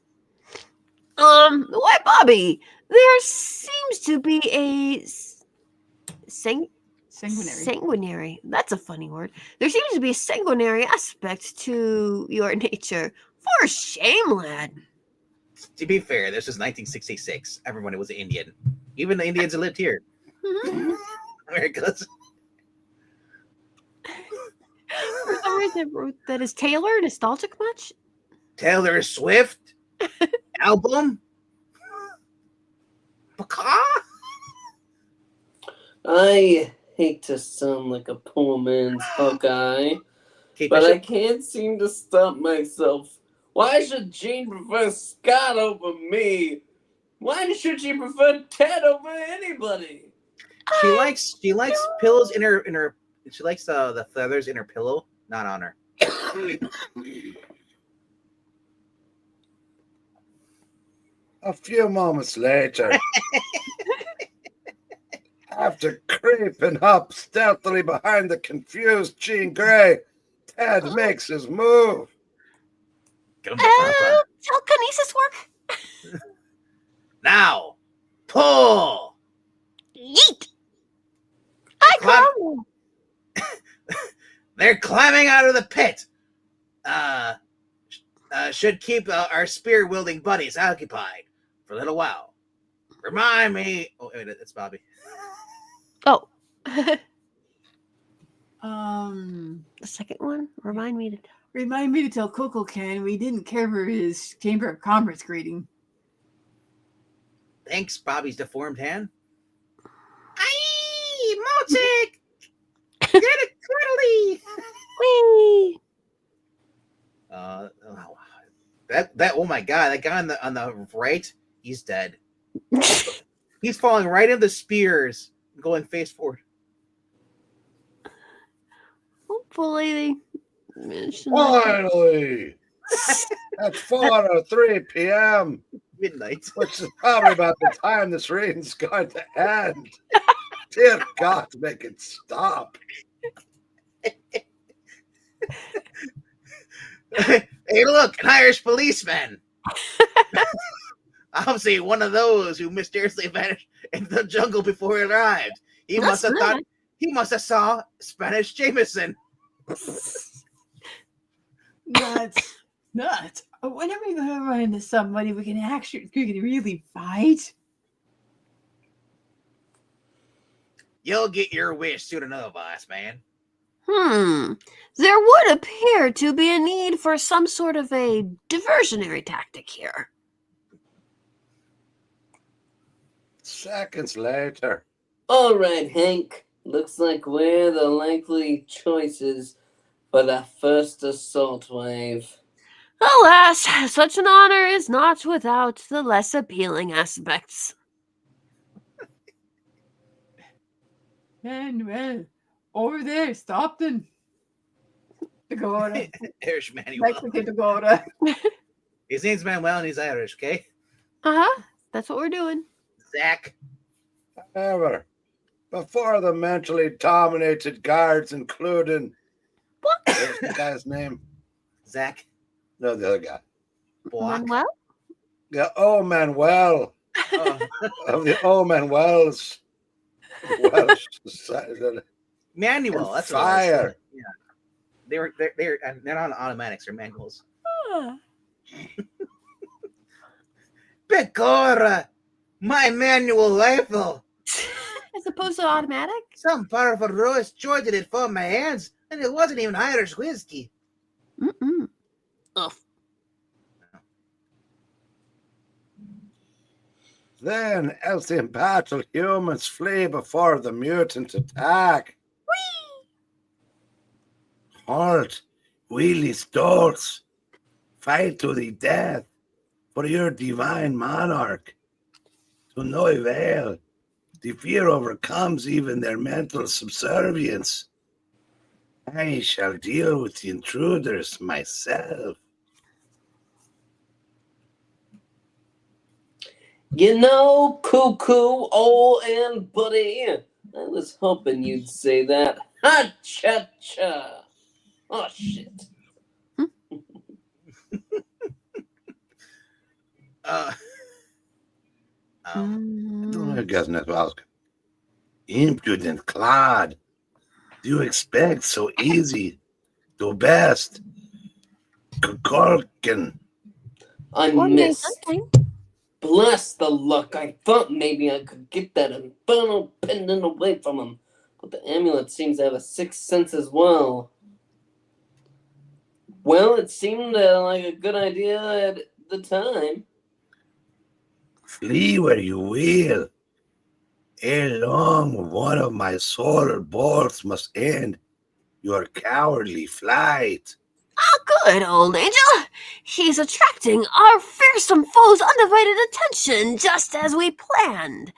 Why, Bobby? There seems to be a sanguinary. That's a funny word. There seems to be a sanguinary aspect to your nature. For shame, lad. To be fair, this is 1966. Everyone was an Indian. Even the Indians that lived here. Americans. For some reason, that is Taylor nostalgic much? Taylor Swift album. I hate to sound like a poor man's Hawkeye, but I can't seem to stop myself. Why should Jean prefer Scott over me? Why should she prefer Ted over anybody? She likes pillows in her. She likes the feathers in her pillow, not on her. A few moments later, after creeping up stealthily behind the confused Jean Grey, Ted makes his move. Telekinesis work? Now, pull. Yeet. I come. They're climbing out of the pit. Should keep our spear-wielding buddies occupied for a little while. Remind me. Oh, wait, it's Bobby. Oh. The second one. Remind me to tell Coco Can we didn't care for his Chamber of Commerce greeting. Thanks, Bobby's deformed hand. Aye, Motic! Get it totally! Whee! That oh my god, that guy on the right, he's dead. He's falling right into the spears, going face forward. Hopefully Finally! At 4:03 p.m. Midnight. Which is probably about the time this reading's going to end. Dear God, make it stop. Hey, look, an Irish policeman. Obviously, one of those who mysteriously vanished in the jungle before he arrived. He That's must have saw Spanish Jameson. Nuts. Nuts. When are we going to run into somebody we can really fight? You'll get your wish soon enough, boss man. There would appear to be a need for some sort of a diversionary tactic here. Seconds later. All right, Hank. Looks like we're the likely choices for the first assault wave. Alas, such an honor is not without the less appealing aspects. Manuel, over there, Stockton. Dakota. Irish Manuel. Mexican Dakota. His name's Manuel and he's Irish, okay? That's what we're doing. Zach. However, before the mentally dominated guards, including what's the guy's name? Zach. No, the other guy. Block. Well, Yeah, Manuel. Of the Manuel's Welsh society. Manual. That's what fire. Yeah. They're not automatics, they're manuals. Pecora, my manual rifle. as opposed to automatic? Some powerful Roth jointed it from my hands, and it wasn't even Irish whiskey. Ugh. Then, as the embattled humans flee before the mutant attack. Halt, wheelie stolts, fight to the death for your divine monarch. To no avail, the fear overcomes even their mental subservience. I shall deal with the intruders myself. You know, cuckoo, old and buddy, I was hoping you'd say that. Ha-cha-cha. Oh, shit. Impudent clod. Do you expect so easy to best? Kukulkan. I missed. Bless the luck. I thought maybe I could get that infernal pendant away from him. But the amulet seems to have a sixth sense as well. Well, it seemed like a good idea at the time. Flee where you will. Ere long, one of my solar bolts must end your cowardly flight. Oh, good old angel. He's attracting our fearsome foe's undivided attention, just as we planned.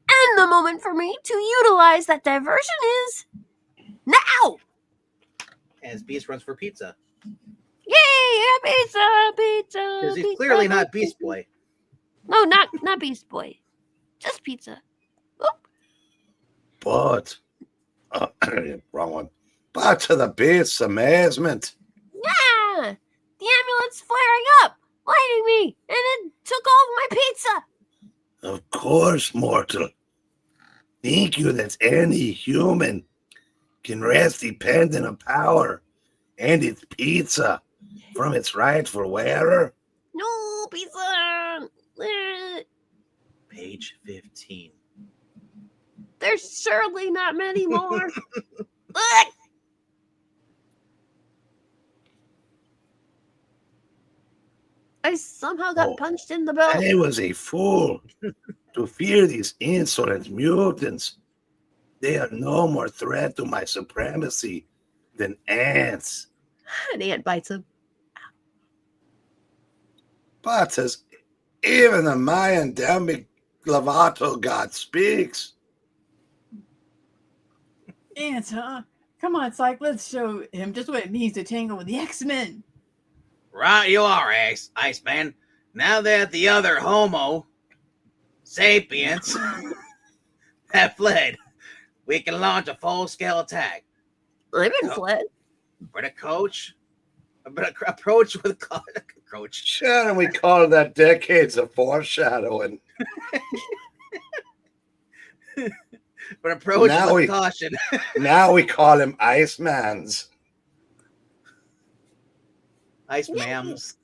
And the moment for me to utilize that diversion is now. As Beast runs for pizza. Yay! Pizza! Because he's clearly not Beast Boy. No, not Beast Boy. Just pizza. Oop. But, wrong one. But to the beast's amazement. Yeah! The amulet's flaring up, lighting me, and it took all of my pizza. Of course, mortal. Think you that any human can wrest the pendant of power and its pizza from its rightful wearer? No, pizza! Page 15. There's surely not many more. Ugh. I somehow got punched in the belt. I was a fool to fear these insolent mutants. They are no more threat to my supremacy than ants. An ant bites him. But as even the Mayan Demi-Lovato god speaks. Ants, huh? Come on, Psych, let's show him just what it means to tangle with the X-Men. Right you are, Iceman. Now that the other Homo sapiens have fled, we can launch a full-scale attack. I'm in No. fled. But approach with approach. Sure, we call that decades of foreshadowing. But approach Now with we- caution. Now we call him Icemans. Ice ma'ams.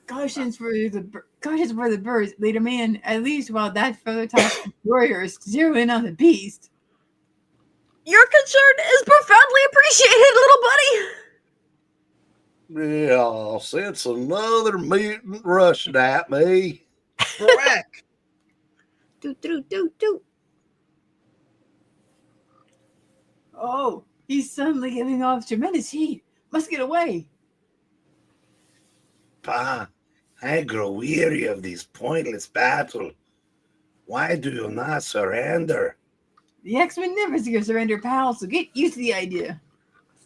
Cautions for the birds. Lead them in, at least while that fellow talks to warriors. Zero in on the beast. Your concern is profoundly appreciated, little buddy. Yeah, since another mutant rushed at me. Correct. Do. Oh, he's suddenly giving off tremendous heat. Must get away. Pa, I grow weary of these pointless battles. Why do you not surrender? The X-Men never surrender, pal, so get used to the idea.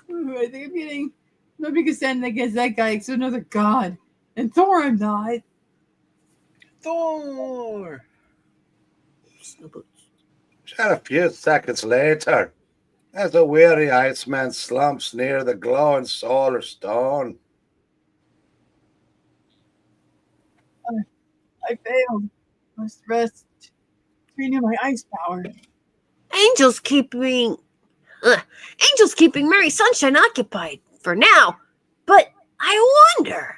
Ooh, I think I'm getting... Nobody can stand against that guy except another god. And Thor I'm not. Thor. Just a few seconds later, as a weary Iceman slumps near the glowing solar stone. I failed. Must rest. Renew my ice power. Angels keeping Mary Sunshine occupied for now. But I wonder.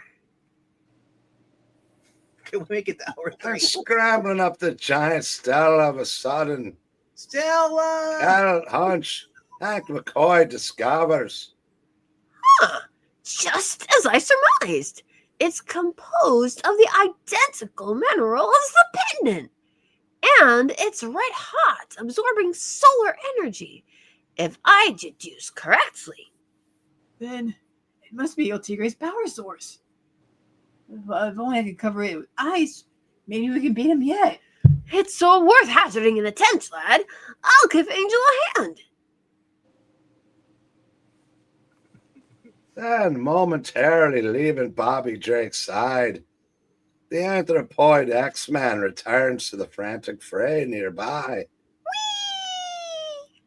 Can we make it to hour They're 3? scrambling up the giant stella of a sudden. Stella. Carrot hunch. Hank McCoy discovers. Just as I surmised. It's composed of the identical mineral as the pendant. And it's red hot, absorbing solar energy. If I deduce correctly. Then it must be El Tigre's power source. If only I could cover it with ice, maybe we can beat him yet. It's so worth hazarding an attempt, lad. I'll give Angel a hand. Then, momentarily leaving Bobby Drake's side, the anthropoid X-Man returns to the frantic fray nearby. Whee!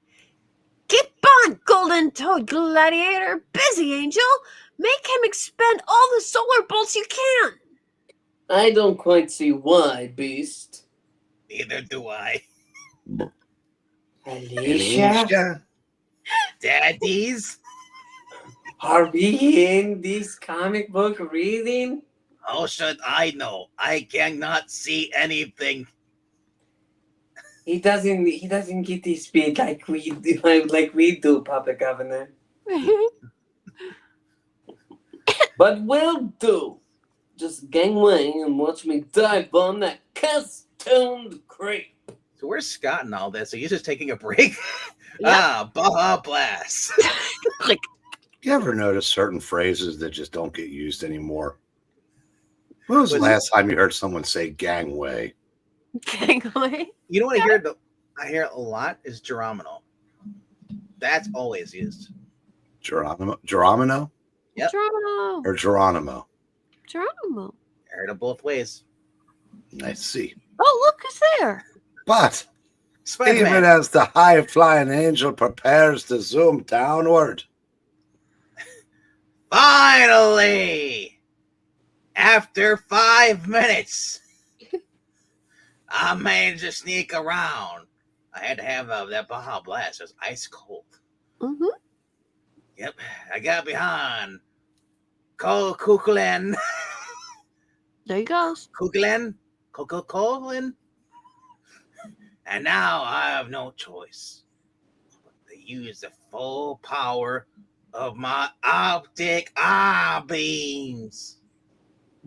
Keep on, golden-toed gladiator. Busy, Angel. Make him expend all the solar bolts you can. I don't quite see why, Beast. Neither do I. Alicia? Daddies. Are we in this comic book reading? How should I know? I cannot see anything. He doesn't get his speed like we do, Papa Governor. But we'll do. Just gangway and watch me dive bomb that custom creep. So where's Scott in all this? So he's just taking a break? Baja Blast. You ever notice certain phrases that just don't get used anymore? When was the last time you heard someone say gangway? Gangway? You know what I hear a lot is Geronimo. That's always used. Geronimo? Yep. Geronimo. Or Geronimo? Geronimo. I heard it both ways. I see. Oh, look who's there. But Spider-Man. even as the high-flying angel prepares to zoom downward, Finally! After 5 minutes, I managed to sneak around. I had to have that Baja Blast. It was ice cold. Mm-hmm. Yep, I got behind Kukulin. There you go. Kukulin? Kukulin? And now I have no choice but to use the full power of my optic eye beams.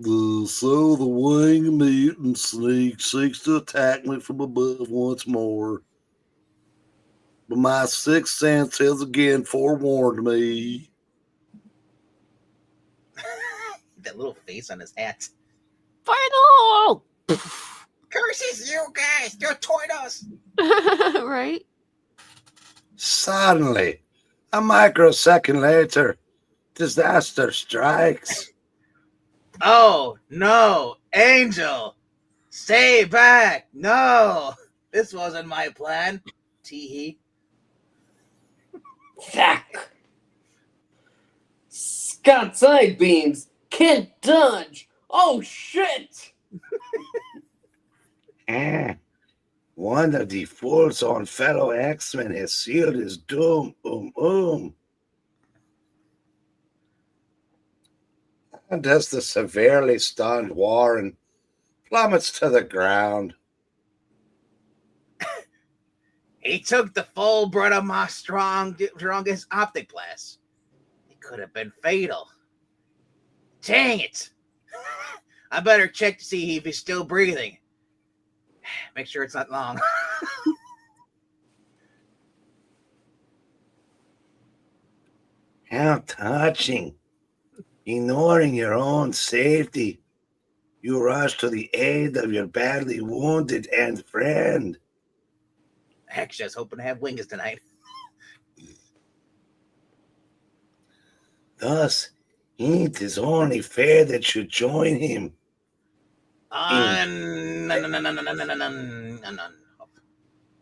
So the winged mutant seeks to attack me from above once more. But my sixth sense has again forewarned me. That little face on his hat. Fire in the hole! Curses you guys! You're tortoise! Right? Suddenly, a microsecond later, disaster strikes. Oh no, Angel! Stay back! No! This wasn't my plan. Tee-hee. Zack! Scott side beams! Can't dodge! Oh shit! One of the fool's own fellow X-Men has sealed his doom. And as the severely stunned Warren plummets to the ground. He took the full brunt of my strongest optic blast. It could have been fatal. Dang it! I better check to see if he's still breathing. Make sure it's not long. How touching. Ignoring your own safety, you rush to the aid of your badly wounded and friend. Actually, I was hoping to have wings tonight. Thus, it is only fair that you join him.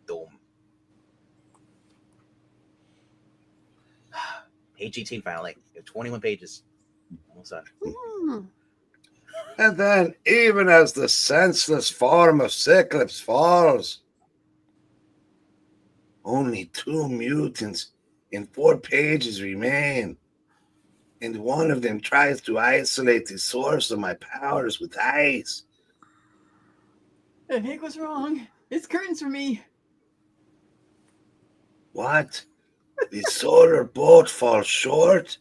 Doom. Page 18 finally. 21 pages. Almost done. And then, even as the senseless form of Cyclops falls, only 2 mutants in 4 pages remain, and one of them tries to isolate the source of my powers with ice. I think was wrong. It's curtains for me. What? The solar boat falls short?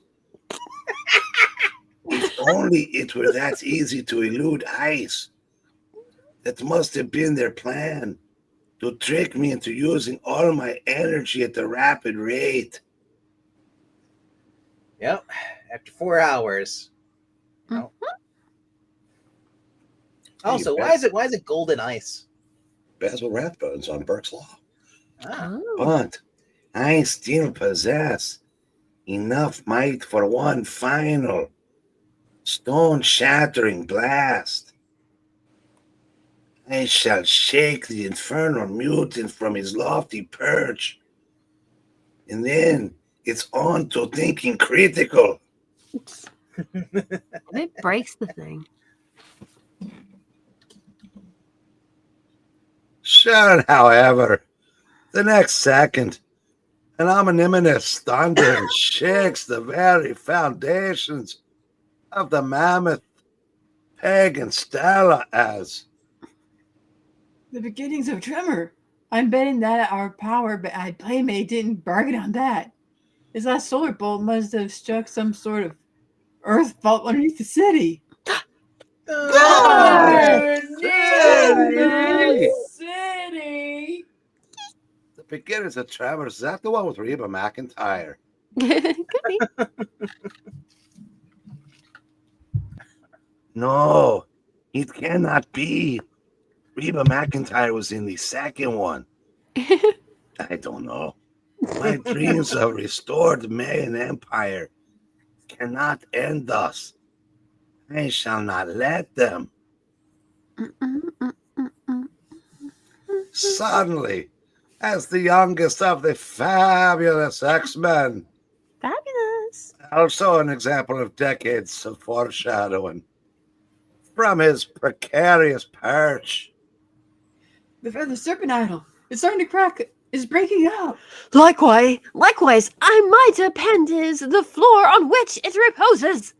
If only it were that easy to elude ice. That must have been their plan, to trick me into using all my energy at a rapid rate. Yep. After 4 hours. Oh. Also, why is it golden ice? Basil Rathbones on Burke's Law. Ah. But I still possess enough might for one final stone-shattering blast. I shall shake the infernal mutant from his lofty perch, and then it's on to thinking critical. It breaks the thing. Sure, however, the next second, an ominous thunder shakes the very foundations of the mammoth pagan stela as The beginnings of tremor. I'm betting that our power playmate didn't bargain on that. His last solar bolt must have struck some sort of earth fault underneath the city. City! the beginners of Tremor. Is that the one with Reba McEntire? Could be. No, it cannot be. Reba McEntire was in the second one. I don't know. My dreams of restored Mayan Empire cannot end thus. I shall not let them. Suddenly, as the youngest of the fabulous X-Men, Fabulous. also an example of decades of foreshadowing, from his precarious perch, The feather serpent idol. It's starting to crack. It's breaking up. Likewise, I might append is the floor on which it reposes.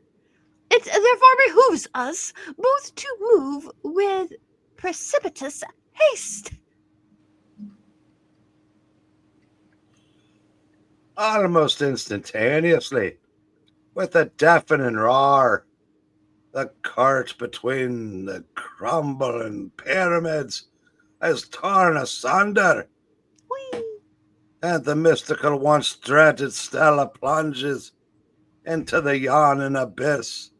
It therefore behooves us both to move with precipitous haste. almost instantaneously, with a deafening roar. The cart between the crumbling pyramids is torn asunder, Whee! and the mystical once dreaded Stella plunges into the yawning abyss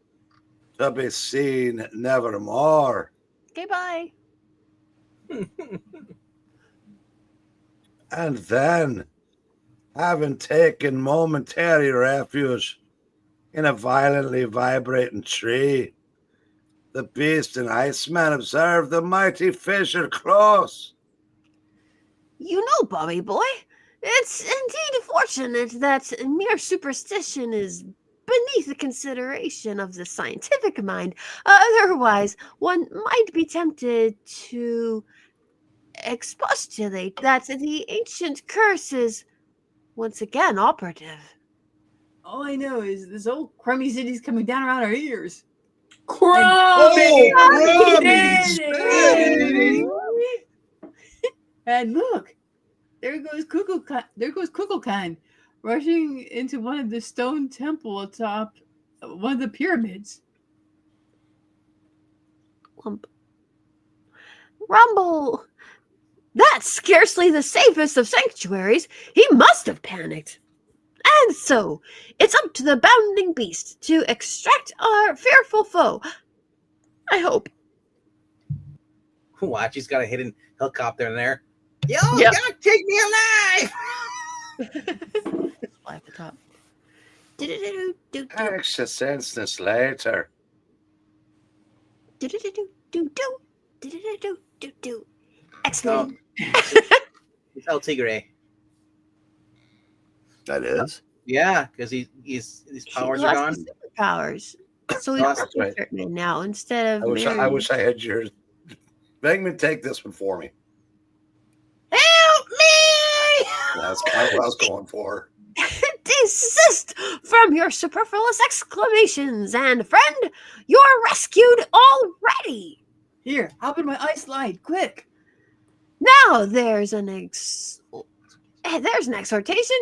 to be seen nevermore. Okay, bye. And then, having taken momentary refuge in a violently vibrating tree, The beast and Iceman observe the mighty fissure close. You know, Bobby boy, it's indeed fortunate that mere superstition is beneath the consideration of the scientific mind. Otherwise, one might be tempted to expostulate that the ancient curse is once again operative. All I know is this old crummy city's coming down around our ears. Crummy! And look, there goes Kukulkan rushing into one of the stone temple atop one of the pyramids. Lump. Rumble! That's scarcely the safest of sanctuaries. He must have panicked. And so, it's up to the bounding beast to extract our fearful foe. I hope. Watch, he's got a hidden helicopter in there. Yo, Yep. don't take me alive! Fly at the top. Anxious instance later. Excellent. He's El Tigre. That is. Yeah, because his powers He are lost gone. his superpowers. So he's Lost, a right. man now instead of I wish I had yours. Venkman, take this one for me. Help me! That's kind of what I was going for. Desist from your superfluous exclamations, and friend, you're rescued already. Here, hop in my ice slide, quick! Now there's an exhortation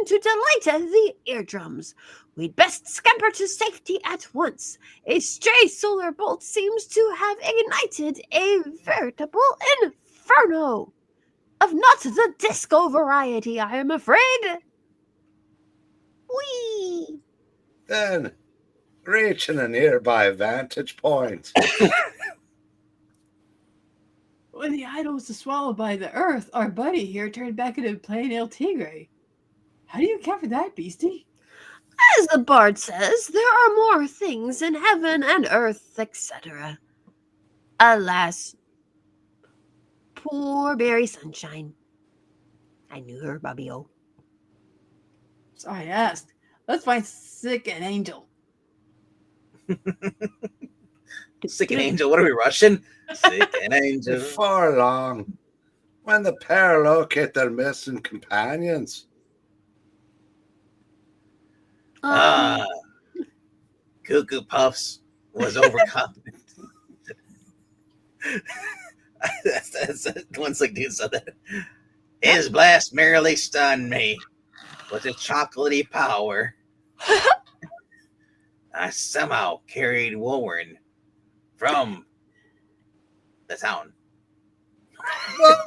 to delight the eardrums. We'd best scamper to safety at once. A stray solar bolt seems to have ignited a veritable inferno. Of not the disco variety, I am afraid. Whee! Then, reaching a nearby vantage point. When the idol was swallowed by the earth, our buddy here turned back into plain El Tigre. How do you account for that, beastie? As the bard says, there are more things in heaven and earth, etc. Alas, poor Mary Sunshine. I knew her, Bobby-o. So I asked. Let's find Sick and Angel. Sick and Angel. What are we rushing? Sick and Angel. Before long, when the pair locate their missing companions. Cuckoo Puffs was overconfident. that's one sick dude said that. His blast merely stunned me with its chocolatey power. I somehow carried Warren from the town.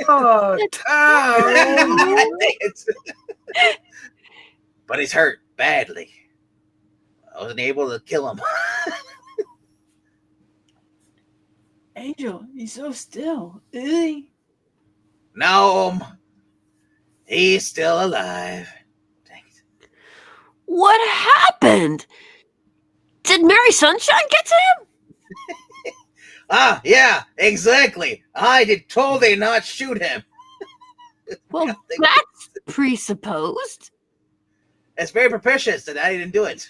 Oh, town! But he's hurt badly. I wasn't able to kill him. Angel, he's so still, isn't he? No, he's still alive. Dang it. What happened? Did Mary Sunshine get to him? Yeah, exactly. I did totally not shoot him. Well, that's presupposed. It's very propitious that I didn't do it.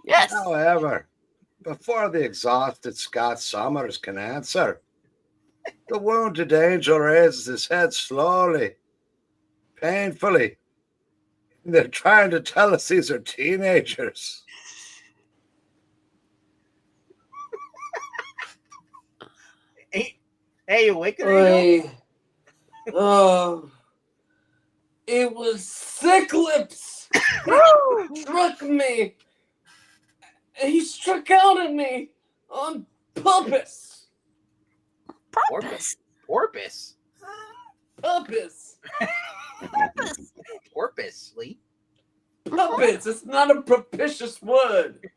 Yes. However, before the exhausted Scott Summers can answer, the wounded angel raises his head slowly, painfully. They're trying to tell us these are teenagers. Hey, you awake? Angel? It was Sick Lips. Struck me. He struck out at me on purpose. Porpoise. Porpoise. Purpose. Porpoisely. Puppets. It's not a propitious word.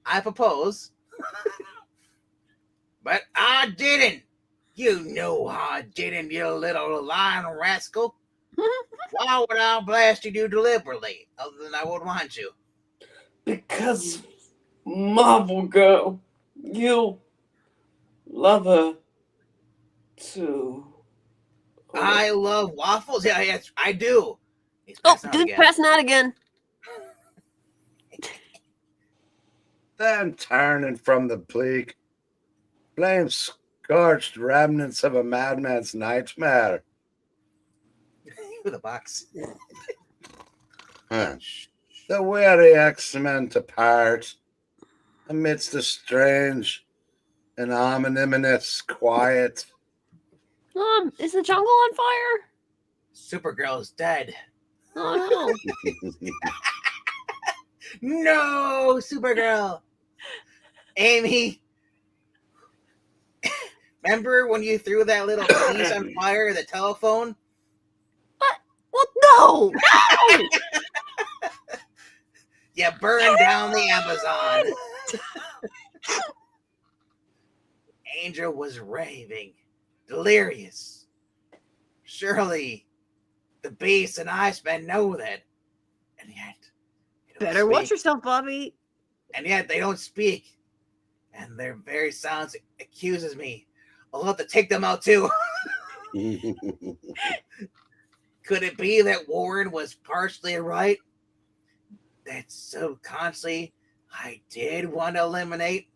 I propose. But I didn't. You know I didn't, you little lying rascal. Why would I blast you deliberately, other than I would want to? Because, Marvel Girl, you lover too. I love waffles. Yeah, yes, I do. He's Oh, passing out dude's again. passing out again. Then turning from the bleak, flame scorched remnants of a madman's nightmare. With a box. Huh. The weary X-Men depart amidst a strange and ominous quiet. Is the jungle on fire? Supergirl is dead. Oh No, Supergirl. Amy. Remember when you threw that little piece on fire, the telephone? no! Well, no! You burned down the Amazon. Angel was raving, delirious. Surely the Beast and Iceman know that. And yet, they don't Better watch speak. yourself, Bobby. And yet they don't speak. And their very silence accuses me. I'll have to take them out too. Could it be that Warren was partially right? That subconsciously I did want to eliminate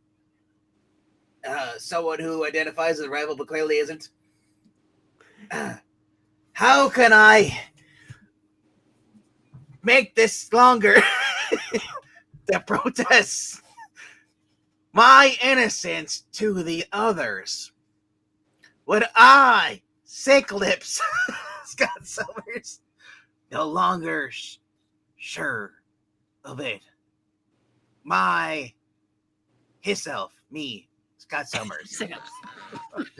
someone who identifies as a rival but clearly isn't? How can I make this longer? The protests my innocence to the others. Would I, Sick Lips, Scott Summers, no longer sure of it? My himself, me, Scott Summers. Sick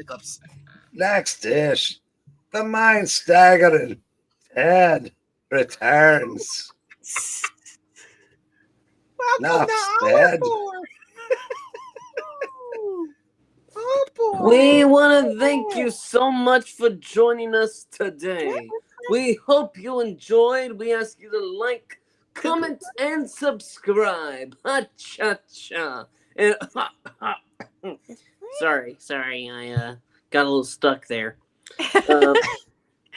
Lips. Next dish, the mind staggering Ted returns. Welcome to Ted. We want to thank you so much for joining us today. We hope you enjoyed. We ask you to like, comment, and subscribe. Ha-cha-cha. And sorry, I got a little stuck there.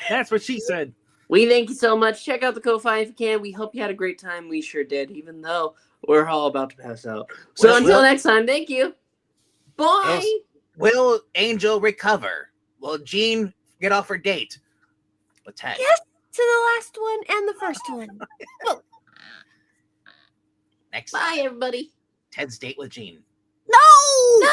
That's what she said. We thank you so much. Check out the Ko-Fi if you can. We hope you had a great time. We sure did, even though we're all about to pass out. So until next time, thank you. Bye. Will Angel recover? Will Jean get off her date with Ted? Yes, to the last one and the first one. Next. Bye, everybody. Ted's date with Jean. No!